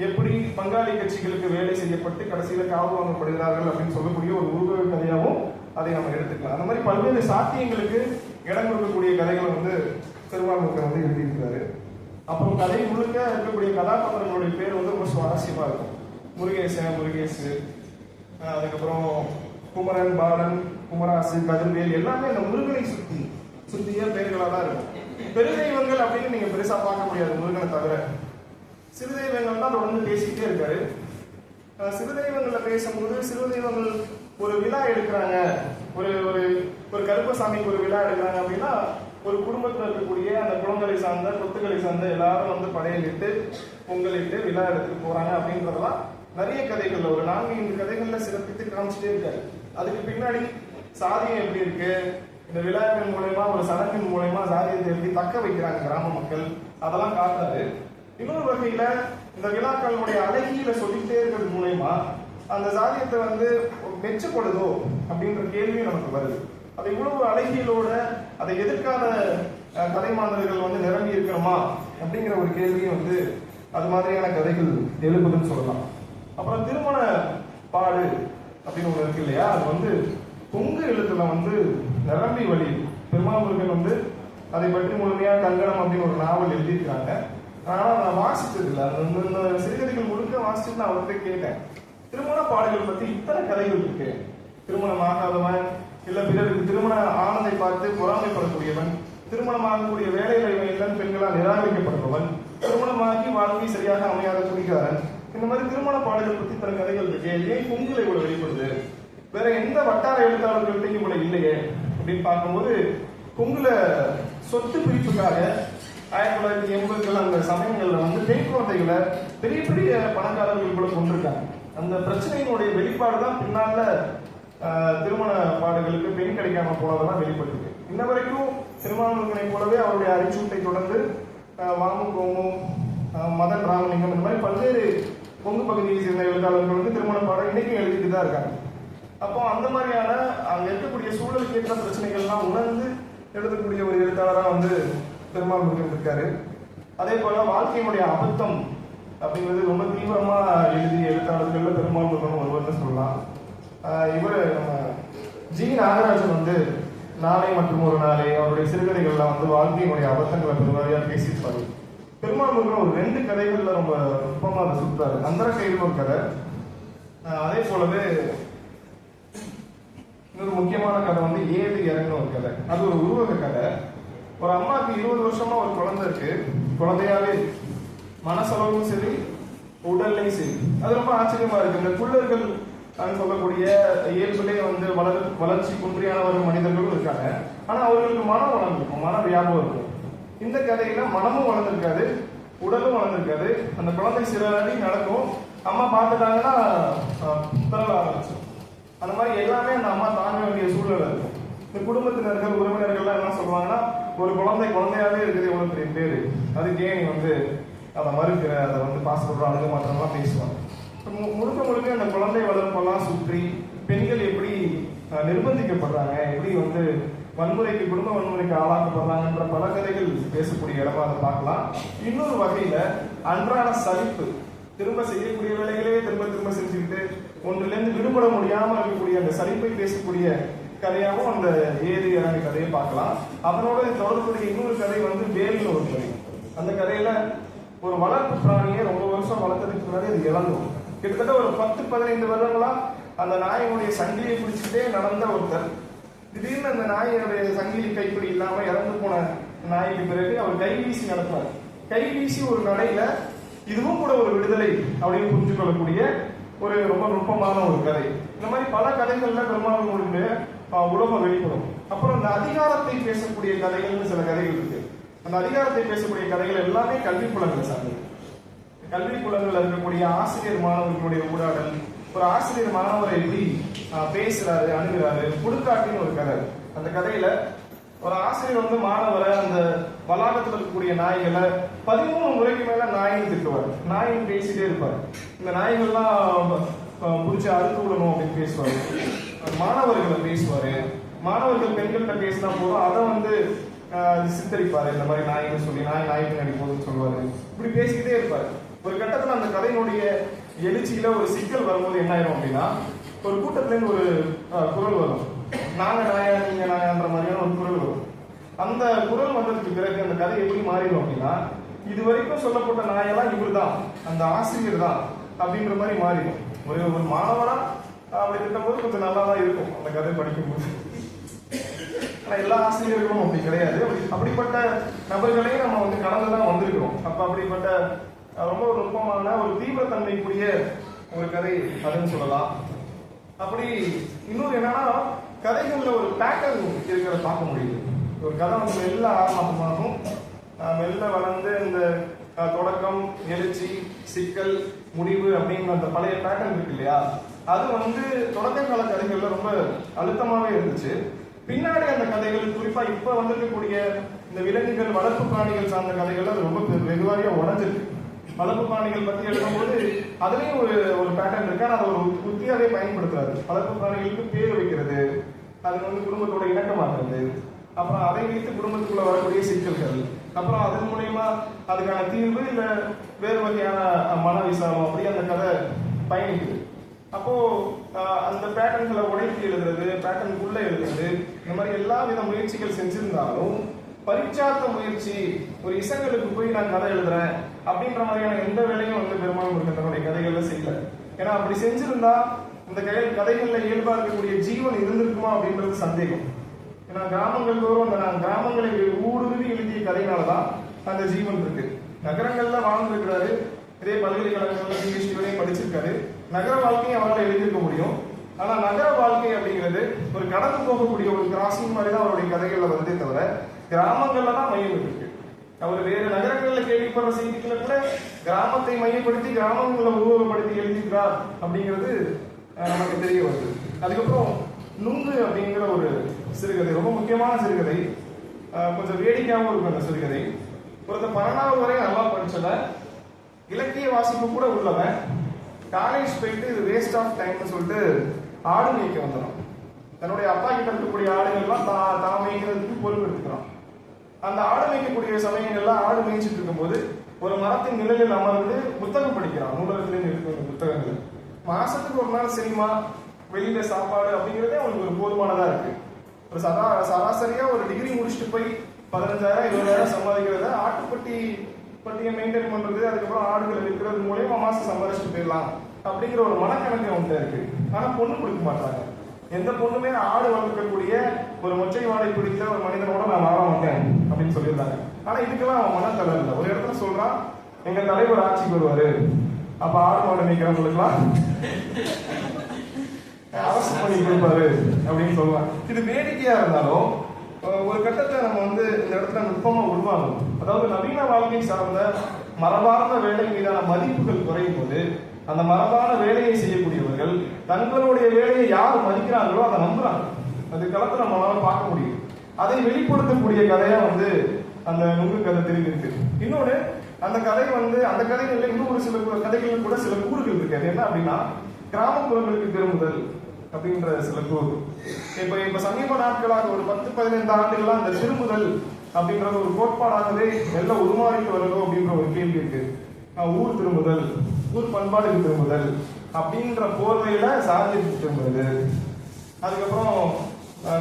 எப்படி பங்காளி கட்சிகளுக்கு வேலை செய்யப்பட்டு கடைசியில காவு வாங்கப்படுகிறார்கள் அப்படின்னு சொல்லக்கூடிய ஒரு உருவ கதையாவும் அதை நம்ம எடுத்துக்கலாம். அந்த மாதிரி பல்வேறு சாத்தியங்களுக்கு இடம் கொடுக்கக்கூடிய கதைகளை வந்து பெருமாள் வந்து எழுதியிருக்கிறாரு. அப்புறம் கதை முழுக்க இருக்கக்கூடிய கதாபாத்திரங்களுடைய பேர் வந்து ரொம்ப சுவாரஸ்யமா இருக்கும். முருகேசு, அதுக்கப்புறம் குமரன், பாலன், குமராசு, கதிர்வேல் எல்லாமே அந்த முருகனை சுத்திய பெயர்களா தான் இருக்கும். பெருதெய்வங்கள் அப்படின்னு நீங்க பெருசா பார்க்க முடியாது முருகனை தவிர. சிறுதெய்வங்கள் தான் தொடர்ந்து பேசிக்கிட்டே இருக்காரு. சிறுதெய்வங்கள்ல பேசும்போது சிறுதெய்வங்கள் ஒரு விழா எடுக்கிறாங்க, ஒரு கருப்பசாமிக்கு ஒரு விழா எடுக்கிறாங்க அப்படின்னா ஒரு குடும்பத்தில் இருக்கக்கூடிய அந்த குளங்களை சார்ந்த சொத்துக்களை சார்ந்த எல்லாரும் வந்து படையலிட்டு பொங்கலிட்டு விழா எடுத்துட்டு போறாங்க அப்படின்றதெல்லாம் நிறைய கதைகள்ல ஒரு 4-5 கதைகள்ல சிறப்பித்து காமிச்சிட்டே இருக்காரு. அதுக்கு பின்னாடி சாதியம் எப்படி இருக்கு, இந்த விழாக்கள் மூலயமா ஒரு சடங்கின் மூலயமா சாதியத்தை எப்படி தக்க வைக்கிறாங்க கிராம மக்கள், அதெல்லாம் காட்டுறாரு. இன்னொரு வகையில இந்த விழாக்களுடைய அழகியில சொல்லிட்டே இருக்கிறது மூலயமா அந்த சாதியத்தை வந்து மெச்சப்படுதோ அப்படின்ற கேள்வியும் நமக்கு வருது. அதை இவ்வளவு அழகியலோட அதை எதிர்கால கதைமாந்தர்கள் வந்து நிரம்பி இருக்கிறோமா அப்படிங்கிற ஒரு கேள்வியும் வந்து அது மாதிரியான கதைகள் எழுப்புதுன்னு சொல்லலாம். அப்புறம் திருமண பாடு அப்படின்னு ஒன்று இருக்கு இல்லையா, அது வந்து பொங்கு எழுத்துல வந்து நிரம்பி வழி. பெருமாள் முருகன் வந்து அதை பற்றி முழுமையா கங்கணம் அப்படின்னு ஒரு நாவல் எழுதியிருக்கிறாங்க. ஆனா நான் வாசிச்சது இல்லை. அந்த சிறுகதைகள் முழுக்க வாசிச்சுட்டு நான் அவர்கிட்ட கேட்டேன், திருமண பாடுகள் பத்தி இத்தனை கதைகள் இருக்கு. திருமணம் ஆகாதவன், இல்ல பிறருக்கு திருமண ஆனந்தை பார்த்து பொறாமைப்படக்கூடியவன், திருமணமாகக்கூடிய வேலைகளை இல்லன் பெண்களால் நிராகரிக்கப்படுபவன், திருமணமாகி வாழ்க்கை சரியாக அமையாத குடிகாரன், இந்த மாதிரி திருமண பாடுகள் பத்தி இத்தனை கதைகள் இருக்கு. ஏன் பொங்கலை இவ்வளவு வெளிப்படுது, வேற எந்த வட்டார எழுத்தாளர்கள்ட்டையும் இவ்வளவு இல்லையே அப்படின்னு பார்க்கும்போது, பொங்கல சொத்து பிரிப்புக்காக 1980 அந்த சமயங்கள்ல வந்து பெண் குழந்தைகளை பெரிய பெரிய பணக்காரர்கள் கூட கொண்டிருக்காங்க. அந்த பிரச்சனையினுடைய வெளிப்பாடுதான் பின்னால திருமண பாடுகளுக்கு பெண் கிடைக்காம போனதெல்லாம் வெளிப்பட்டிருக்கு. இன்ன வரைக்கும் திருமாவளவனை போலவே அவருடைய அரிச்சூட்டை தொடர்ந்து வாமு கோமு, மதன் ராமலிங்கம் இந்த மாதிரி பல்வேறு கொங்கு பகுதியை சேர்ந்த எழுத்தாளர்கள் வந்து திருமண பாடம் இன்னைக்கும் எழுதிட்டு தான் இருக்காங்க. அப்போ அந்த மாதிரியான அங்க இருக்கக்கூடிய சூழலுக்கு ஏற்ற பிரச்சனைகள்லாம் உணர்ந்து எழுதக்கூடிய ஒரு எழுத்தாளராக வந்து திருமாவளவன் இருக்காரு. அதே போல வாழ்க்கையினுடைய அபத்தம் அப்படிங்கிறது ரொம்ப தீவிரமா எழுதிய எழுத்தாளர்கள்ல திருமாவளவன் ஒருவர்னு சொல்லலாம். இவர் நம்ம ஜி நாகராஜன் வந்து நாளை மற்றும் ஒரு நாளை அவருடைய சிறுகதைகள்லாம் வந்து வாழ்க்கையினுடைய அபத்தங்களை பெருவாரியா பேசியிருப்பாரு. பெருமாள் ஒரு 2 கதைகள்ல ரொம்ப நுட்பமா அதை சுத்தாரு. அந்தர கையில் ஒரு கதை, அதே போலவே இன்னொரு முக்கியமான கதை வந்து ஏது இறங்குன ஒரு கதை. அது ஒரு உருவக கதை. ஒரு அம்மாவுக்கு 20 வருஷமா ஒரு குழந்தை இருக்கு. குழந்தையாவே மனசளவும் சரி உடல்லையும் சரி. அது ரொம்ப ஆச்சரியமா இருக்கு. இந்த குள்ளர்கள் சொல்லக்கூடிய இயல்பிலே வந்து வளர்ச்சி குன்றியானவர்கள் மனிதர்களும் இருக்காங்க. ஆனா அவர்களுக்கு மனம் வளர்ந்துருக்கும், மன வியாபகம் இருக்கும். இந்த கதையில மனமும் வளர்ந்துருக்காது, உடலும் வளர்ந்துருக்காது. அந்த குழந்தை சில அடி நடக்கும், அம்மா பார்த்துட்டாங்கன்னா பிறகு ஆரம்பிச்சிடும். அந்த மாதிரி எல்லாமே அந்த அம்மா தாங்க வேண்டிய சூழல் இருக்கும். இந்த குடும்பத்தினர்கள் உறவினர்கள்லாம் என்ன சொல்லுவாங்கன்னா, ஒரு குழந்தையாவே இருக்குது எவ்வளவு பெரிய பேரு, அதுக்கு ஏன் நீ வந்து அதை மறுக்கிற, அதை வந்து பாஸ்போர்ட் அணுக மாற்றம்லாம் பேசுவாங்க. முழுக்க முழுக்க அந்த குழந்தை வளர்ப்பெல்லாம் சுற்றி பெண்கள் எப்படி நிர்பந்திக்கப்படுறாங்க, எப்படி வந்து வன்முறைக்கு குடும்ப வன்முறைக்கு ஆளாக்கப்படுறாங்கன்ற பல கதைகள் பேசக்கூடிய இடமா அதை பார்க்கலாம். இன்னொரு வகையில அன்றாட சலிப்பு, திரும்ப செய்யக்கூடிய வேலைகளே திரும்ப செஞ்சுக்கிட்டு ஒன்றிலிருந்து விடுபட முடியாம இருக்கக்கூடிய அந்த சலிப்பை பேசக்கூடிய கதையாகவும் அந்த ஏது இறங்கு கதையை பார்க்கலாம். அதனோட தொடர்புடைய இன்னொரு கதை வந்து வேல்னு ஒரு கதை. அந்த கதையில ஒரு வளர்ப்பு பிராணியை ரொம்ப வருஷம் வளர்த்ததுக்கு முன்னாடி அது இழந்தோம். கிட்டத்தட்ட ஒரு 10-15 வருடங்களா அந்த நாயினுடைய சங்கிலியை பிடிச்சிட்டே நடந்த ஒருத்தர் திடீர்னு அந்த நாயினுடைய சங்கிலி கைப்பிடி இல்லாம இறந்து போன நாய்க்கு பிறகு அவர் கைவீசி நடப்பார். கைவீசி ஒரு நடையில இதுவும் கூட ஒரு விடுதலை அப்படின்னு புரிஞ்சு கொள்ளக்கூடிய ஒரு ரொம்ப நுட்பமான ஒரு கதை. இந்த மாதிரி பல கதைகள்ல பெருமாளுடைய உலகம் வெளிப்படும். அப்புறம் இந்த அதிகாரத்தை பேசக்கூடிய கதைகள்னு சில கதைகள் இருக்கு. அந்த அதிகாரத்தை பேசக்கூடிய கதைகள் எல்லாமே கல்வி புலங்கள் சார்ந்தது. கல்வி புலங்கள் இருக்கக்கூடிய ஆசிரியர் மாணவர்களுடைய ஊடாடல், ஒரு ஆசிரியர் மாணவரை எப்படி பேசுறாரு அணுகிறாரு, புடுக்காட்டின்னு ஒரு கதை. அந்த கதையில ஒரு ஆசிரியர் வந்து மாணவரை அந்த வளாகத்தில் இருக்கக்கூடிய நாய்களை 13 முறைக்கு மேல நாயின்னு திட்டுவார். நாயின்னு பேசிட்டே இருப்பார். இந்த நாய்கள்லாம் புடிச்சு அறுத்து விடணும் அப்படின்னு பேசுவாரு. மாணவர்களை பேசுவாரு. மாணவர்கள் பெண்கள்கிட்ட பேசினா போதும் அதை வந்து சித்தரிப்பாரு. இந்த மாதிரி நாய்னு சொல்லி நாய்க்கு நடிப்போதுன்னு சொல்லுவாரு. இப்படி பேசிக்கிட்டே இருப்பாரு. ஒரு கட்டத்துல அந்த கதையினுடைய எழுச்சியில ஒரு சிக்கல் வரும்போது என்ன ஆயிரும் அப்படின்னா, ஒரு கூட்டத்துல இருந்து ஒரு குரல் வரும். நாங்க நாயா நீங்க நாயான்ற மாதிரியான ஒரு குரல் வரும். அந்த குரல் வந்ததுக்கு பிறகு அந்த கதை எப்படி மாறிடும் அப்படின்னா, இது வரைக்கும் சொல்லப்பட்ட நாயெல்லாம் இவர் தான், அந்த ஆசிரியர் தான் அப்படின்ற மாதிரி மாறிடும். ஒரு மாணவரா அப்படி திட்டம் கொஞ்சம் நல்லா தான் இருக்கும் அந்த கதை படிக்கும்போது. ஆனா எல்லா ஆசிரியர்களும் அப்படி கிடையாது. அப்படிப்பட்ட நபர்களையும் நம்ம வந்து கடந்துதான் வந்திருக்கிறோம். அப்ப அப்படிப்பட்ட ரொம்ப நுட்பமான ஒரு தீவிரத்தன்மைக்குரிய ஒரு கதை அதுன்னு சொல்லலாம். அப்படி இன்னொரு என்னன்னா, கதைகள்ல ஒரு பேட்டர்ன் இருக்கிறத பார்க்க முடியுது. ஒரு கதை வந்து மெல்ல ஆரம்பமாகும், மெல்ல வளர்ந்து இந்த தொடக்கம், எழுச்சி, சிக்கல், முடிவு அப்படிங்கிற அந்த பழைய பேட்டர்ன் இருக்கு இல்லையா, அது வந்து தொடக்க கால கதைகள்ல ரொம்ப அழுத்தமாவே இருந்துச்சு. பின்னாடி அந்த கதைகள் குறிப்பா இப்ப வந்திருக்கக்கூடிய இந்த விலங்குகள், வளர்ப்பு பிராணிகள் சார்ந்த கதைகள் அது ரொம்ப வெகுவாரியா உடஞ்சிருக்கு. வளர்ப்பு பிராணிகள் பத்தி எழுதும்போது அதுலயும் ஒரு பேட்டர்ன் இருக்கு. ஆனா அதை ஒரு உத்தியாவே பயன்படுத்துறாரு. வளர்ப்பு பிராணிகளுக்கு பேர் வைக்கிறது, அது வந்து குடும்பத்தோட இணக்கமாக்குறது, அப்புறம் அதை வைத்து குடும்பத்துக்குள்ள வரக்கூடிய சிக்கல்கள், அப்புறம் அதன் மூலயமா அதுக்கான தீர்வு இல்ல வேறு வகையான மன விசாரம், அப்படி அந்த கதை பயணிக்குது. அப்போ அந்த பேட்டர்ன்களை உடைத்து எழுதுறது, பேட்டர்னுக்குள்ள எழுதுறது, இந்த மாதிரி எல்லா வித முயற்சிகள் செஞ்சிருந்தாலும் பரீட்சார்த்த முயற்சி, ஒரு இசங்களுக்கு போய் நான் கதை எழுதுறேன் அப்படின்ற மாதிரியான எந்த வேலையும் வந்து பெரும்பாலும் தன்னுடைய கதைகள்ல செய்யல. ஏன்னா அப்படி செஞ்சிருந்தா இந்த கதைகள்ல இயல்பா இருக்கக்கூடிய ஜீவன் இருந்திருக்குமா அப்படின்றது சந்தேகம். ஏன்னா கிராமங்கள் தோறும் அந்த கிராமங்களை ஊடுருவி எழுதிய கதையினாலதான் அந்த ஜீவன் இருக்கு. நகரங்கள்ல வாழ்ந்துருக்கிறாரு, இதே பல்கலைக்கழகங்கள்ல பிஹெச்டி படிச்சிருக்காரு. நகர வாழ்க்கையை அவரால் எழுதியிருக்க முடியும். ஆனா நகர வாழ்க்கை அப்படிங்கிறது ஒரு கடந்து போகக்கூடிய ஒரு கிராசிங் மாதிரி தான் அவருடைய கதைகள்ல வருதே தவிர கிராமங்கள்ல தான் மையம் இருக்கு. அவர் வேறு நகரங்கள்ல கேள்விப்படுற செய்திகளை கூட கிராமத்தை மையப்படுத்தி கிராமங்களை உருவகப்படுத்தி எழுதிக்கிறார் அப்படிங்கிறது நமக்கு தெரிய வருது. அதுக்கப்புறம் நுங்கு அப்படிங்கிற ஒரு சிறுகதை, ரொம்ப முக்கியமான சிறுகதை. கொஞ்சம் வேடிக்கையாகவும் இருக்கும் அந்த சிறுகதை. ஒருத்த 12வது வரை நல்லா படிச்சவன், இலக்கிய வாசிப்பு கூட உள்ளவன், காலேஜ் போயிட்டு இது வேஸ்ட் ஆஃப் டைம்னு சொல்லிட்டு ஆடு மேய்க்க வந்துடும். தன்னுடைய அப்பா கிட்ட இருக்கக்கூடிய ஆடுகள்லாம் தான் மேய்க்கிறதுக்கு பொறுப்பு எடுத்துக்கிறான். அந்த ஆடு மேய்க்கக்கூடிய சமயங்கள்லாம் ஆடு மேய்ச்சிட்டு இருக்கும்போது ஒரு மரத்தின் நிழலில் அமர்ந்து புத்தகம் படிக்கிறான். நூலகத்திலேருந்து இருக்கிற புத்தகங்கள். மாசத்துக்கு ஒரு நாள் சினிமா, வெளியில சாப்பாடு அப்படிங்கிறதே அவனுக்கு ஒரு போதுமானதா இருக்கு. ஒரு சராசரியா ஒரு டிகிரி முடிச்சுட்டு போய் 15,000 20,000 சம்பாதிக்கிறத பட்டியை மெயின்டைன் பண்றது, அதுக்கப்புறம் ஆடுகள் இருக்கிறது மூலயமா மாசம் சம்பாதிச்சுட்டு போயிடலாம் அப்படிங்கிற ஒரு மனக்கணக்கு அவன்கிட்ட இருக்கு. ஆனா பொண்ணு கொடுக்க மாட்டாங்க. எந்த பொண்ணுமே ஆடு வளர்க்கக்கூடிய ஒரு மொச்சை வாடகை பிடித்த ஒரு மனிதனோட நான் வாழ மாட்டேன் அப்படின்னு சொல்லியிருந்தாங்க. ஆனா இதுக்கெல்லாம் அவன் மனத்தலை இல்லை. ஒரு இடத்துல சொல்றான், எங்க தலைவர் ஆட்சிக்கு வருவாரு, அப்ப ஆடு மாடு மேய்க்கிறவங்களுக்குலாம் அரசு பண்ணி கொடுப்பாரு அப்படின்னு சொல்லுவாங்க. இது வேடிக்கையா இருந்தாலும் ஒரு கட்டத்தை நம்ம இந்த இடத்துல நுட்பமா உருவாகணும். அதாவது நவீன வாழ்க்கை சார்ந்த மரபார்ந்த வேலை மீதான மதிப்புகள் குறையும் போது அந்த மரபான வேலையை செய்யக்கூடியவர்கள் தங்களுடைய வேலையை யார் மதிக்கிறாங்களோ அதை நம்புறாங்க. அது களத்துல நம்மளால பார்க்க முடியும். அதை வெளிப்படுத்தக்கூடிய கதையா அந்த நுங்கு கதை தெரிஞ்சிருக்கு. இன்னொன்னு, அந்த கதை அந்த கதைகள்ல இன்னும் ஒரு சில கதைகள் கூட சில கூறுகள் இருக்கு. அது என்ன அப்படின்னா, கிராமப்புறங்களுக்கு திரும்புதல் அப்படின்ற சில கூறு. இப்ப சமீப நாட்களாக ஒரு 10-15 ஆண்டுகளா அந்த திரும்புதல் அப்படின்றது ஒரு கோட்பாடாகவே எல்லாம் உருமாறிட்டு வருதோ அப்படின்ற ஒரு கேள்வி இருக்கு. ஊர் திரும்புதல், ஊர் பண்பாடுக்கு திரும்புதல் அப்படின்ற போர்வையில சாதியத்துக்கு திரும்புறது, அதுக்கப்புறம்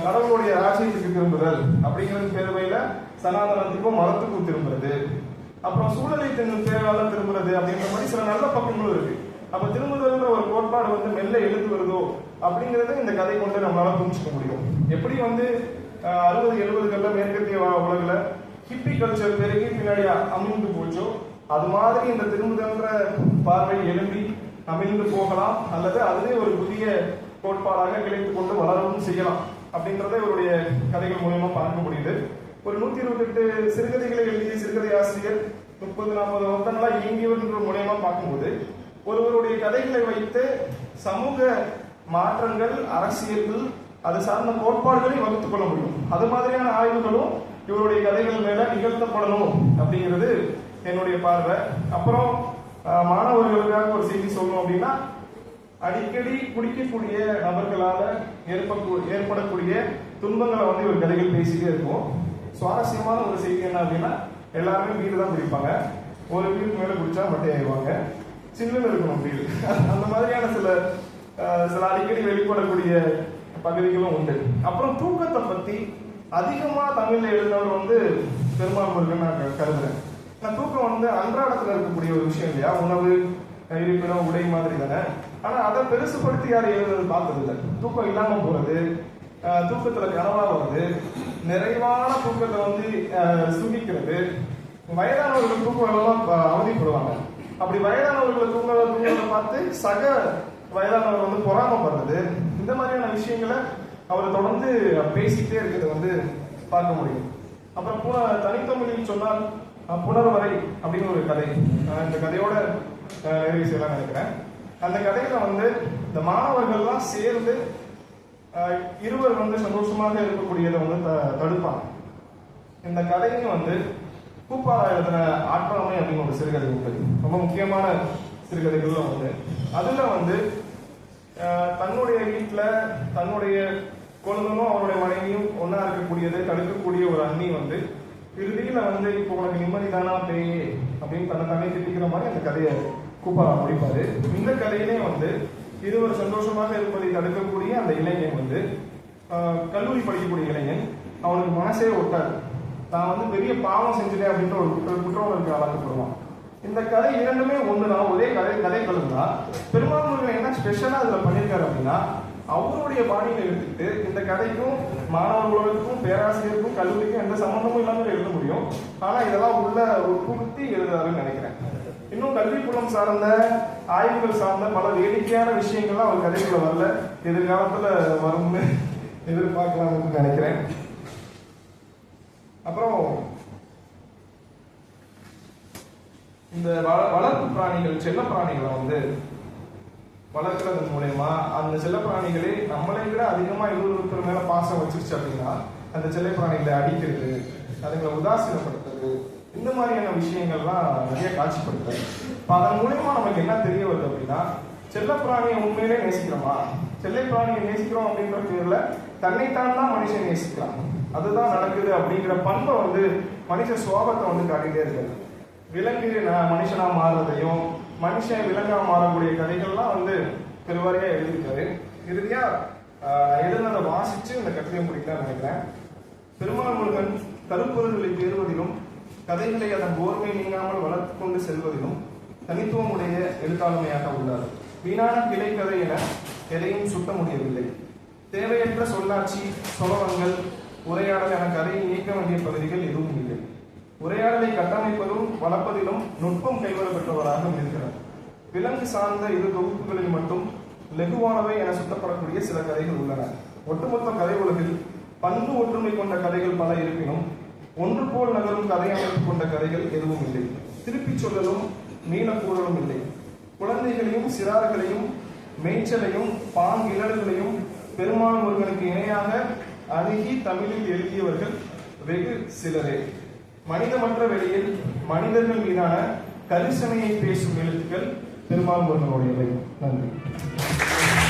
கடவுளுடைய ராஜ்யத்துக்கு திரும்புதல் அப்படிங்கிறது பேர்வையில சனாதனத்துக்கும் மரத்துக்கும் திரும்புறது, அப்புறம் சூழலை பேரால திரும்புறது அப்படின்ற மாதிரி சில நல்ல பக்கங்களும் இருக்கு. அப்ப திரும்புதல்ன்ற ஒரு கோட்பாடு மெல்ல எழுந்து வருதோ அப்படிங்கறத இந்த கதை கொண்டு நம்மளால புரிஞ்சுக்க முடியும். எப்படி 60-70களில் மேற்கத்திய உலகில ஹிப்பி கல்ச்சர் பெருகி பின்னாடி அமிழ்ந்து போச்சோ, அது மாதிரி இந்த திரும்புதல்ன்ற பார்வை எழும்பி அமிழ்ந்து போகலாம், அல்லது அதுவே ஒரு புதிய கோட்பாடாக கிளைத்து கொண்டு வளரவும் செய்யலாம் அப்படின்றத இவருடைய கதைகள் மூலமா பார்க்க முடியுது. ஒரு 128 சிறுகதைகளை எழுதிய சிறுகதை ஆசிரியர் 30-40 வருடங்களா இயங்கியவர்கள் மூலமா பார்க்கும்போது ஒருவருடைய கதைகளை வைத்து சமூக மாற்றங்கள், அரசியல்கள், அது சார்ந்த கோட்பாடுகளை வகுத்துக் கொள்ள முடியும். அது மாதிரியான ஆய்வுகளும் இவருடைய கதைகள் மேல நிகழ்த்தப்படணும் அப்படிங்கிறது என்னுடைய பார்வை. அப்புறம் மாணவர்களுக்காக ஒரு செய்தி சொல்லணும் அப்படின்னா, அடிக்கடி குடிக்கக்கூடிய நபர்களால ஏற்படக்கூடிய துன்பங்களை இவர் கதைகள் பேசிட்டே இருக்கும். சுவாரஸ்யமான ஒரு செய்தி என்ன அப்படின்னா, எல்லாருமே வீடு தான் குடிப்பாங்க. ஒரு வீட்டுக்கு மேல குடிச்சா மட்டை ஆயிடுவாங்க. சில்லுன்னு இருக்கணும் வீடு. அந்த மாதிரியான சில அடிக்கடி வெளிப்படக்கூடிய பகுதிகளும் உண்டு. அப்புறம் தூக்கத்தை பத்தி அதிகமா தமிழ்ல எழுதினவர் பெருமாள் முருகன் நான் கருதுறேன். தூக்கம் அன்றாடத்துல இருக்கக்கூடிய ஒரு விஷயம் இல்லையா, உணவு, இருப்பிடம், உடை மாதிரி தானே. ஆனா அதை பெருசுபடுத்தி யாரும் எழுதுறது பார்த்தது இல்லை. தூக்கம் இல்லாம போறது, தூக்கத்துல கனவா வருது, நிறைவான தூக்கத்தை சுகிக்கிறது. வயதானவர்கள் தூக்கம் எல்லாம் அவதிப்படுவாங்க. அப்படி வயதானவர்களை தூங்கலை பார்த்து சக வயதானவர் பொறாமப்படுறது, இந்த மாதிரியான விஷயங்களை அவர் தொடர்ந்து பேசிக்கிட்டே இருக்கிறது பார்க்க முடியும். அப்புறம் தனித்தமிழில் சொன்னால் புனர்வரை அப்படின்னு ஒரு கதை, இந்த கதையோட நிறைவு செய்யலாம் நினைக்கிறேன். அந்த கதையில இந்த மாணவர்கள்லாம் சேர்ந்து இருவர் சந்தோஷமாக இருக்கக்கூடியதை தடுப்பாங்க. இந்த கதையும் பூப்பாரா எழுதின ஆற்றாமை அப்படின்னு ஒரு சிறுகதை உண்டு. ரொம்ப முக்கியமான சிறுகதைகள்ல அதுல தன்னுடைய வீட்டுல தன்னுடைய குழந்தையும் அவருடைய மனைவியும் ஒன்னா இருக்கக்கூடியதை தடுக்கக்கூடிய ஒரு அண்ணி இறுதியில இப்போ உனக்கு நிம்மதி தானா பேயே அப்படின்னு தன்னை திட்டிக்கிற மாதிரி அந்த கதையை கூப்பாரா முடிப்பாரு. இந்த கதையிலே இருவர் சந்தோஷமாக இருப்பதை தடுக்கக்கூடிய அந்த இளைஞன் கல்லூரி படிக்கக்கூடிய இளைஞன், அவனுக்கு மனசே ஒட்டாது. தான் பெரிய பாவம் செஞ்சுட்டேன் அப்படின்ற ஒரு குற்றவாளிக்கு ஆளாக்கப்படுவான். இந்த கதை இரண்டுமே ஒண்ணுதான், ஒரே கதை கலந்தா. பெருமாள் முருகன் என்ன ஸ்பெஷலா அதுல பண்ணியிருக்காரு அப்படின்னா, அவருடைய பாணியில எடுத்துக்கிட்டு இந்த கதைக்கும் மாணவர்களுக்கும் பேராசிரியருக்கும் கல்லூரிக்கும் எந்த சம்பந்தமும் இல்லாமல் எழுத முடியும். ஆனா இதெல்லாம் உள்ள ஒரு புகுத்தி எழுதுறாருன்னு நினைக்கிறேன். இன்னும் கல்விப்புலம் சார்ந்த ஆய்வுகள் சார்ந்த பல வேடிக்கையான விஷயங்கள்லாம் அவர் கதைக்குள்ள வரல, எதிர்காலத்துல வரும்னு எதிர்பார்க்கலாம்னு நினைக்கிறேன். அப்புறம் இந்த வளர்ப்பு பிராணிகள், செல்ல பிராணிகளை வளர்க்கறது மூலயமா அந்த செல்லப்பிராணிகளே நம்மளை விட அதிகமா இன்னொருத்தர் மேல பாசம் வச்சிருச்சு அப்படின்னா அந்த செல்லப்பிராணிகளை அடிக்கிறது, அதுங்களை உதாசீனப்படுத்துறது, இந்த மாதிரியான விஷயங்கள்லாம் நிறைய காட்சிப்படுத்துறது. அதன் மூலயமா நமக்கு என்ன தெரிய வருது அப்படின்னா, செல்லப்பிராணியை உண்மையிலே நேசிக்கிறோமா? செல்லப்பிராணியை நேசிக்கிறோம் அப்படின்ற பேர்ல தன்னைத்தான் தான் மனுஷன் நேசிக்கலாம். அதுதான் நடக்குது அப்படிங்கிற பண்பை மனுஷ சுவாபத்தை காட்டிட்டே இருக்காரு. விலங்கு மனுஷனா மாறுறதையும் மனுஷன் விலங்கா மாறக்கூடிய கதைகள்லாம் பெருவாரியா எழுதியிருக்காரு. இறுதியா எழுதுனதை வாசிச்சு இந்த கட்டுரையை முடிக்கலாம் நினைக்கிறேன். பெருமாள் முருகன் கருப்பொருள்களை தேர்வதிலும் கதைகளை அதன் ஓர்மை நீங்காமல் வளர்த்து கொண்டு செல்வதிலும் தனித்துவம் உடைய எழுத்தாளுமையாக உள்ளார். வீணான கிளை கதை என எதையும் சுட்ட முடியவில்லை. தேவையற்ற சொல்லாட்சி, சொலவங்கள், உரையாடல் என கதையை இயக்க வேண்டிய பகுதிகள் எதுவும் இல்லை. உரையாடலை கட்டமைப்பதும் வளர்ப்பதிலும் நுட்பம் கைவர பெற்றவராக இருக்கிறார். விலங்கு சார்ந்த இரு தொகுப்புகளில் மட்டும் லெகுவானவை என சுட்டப்படக்கூடிய சில கதைகள் உள்ளன. ஒட்டுமொத்த கதை உலகில் பண்பு ஒற்றுமை கொண்ட கதைகள் பல இருப்பினும் ஒன்று போல் நகரும் கதை அமைப்பு கொண்ட கதைகள் எதுவும் இல்லை. திருப்பிச் சொல்லலும் மீளக்கூறலும் இல்லை. குழந்தைகளையும் சிறார்களையும் மேய்ச்சலையும் பாங்கிழல்களையும் பெருமாள் முருகனுக்கு இணையாக அணுகி தமிழில் எழுதியவர்கள் வெகு சிலரே. மனிதமற்ற வெளியில் மனிதர்கள் மீதான கரிசனையை பேசும் எழுத்துக்கள் பெருமாள் முருகனுடையவை. நன்றி.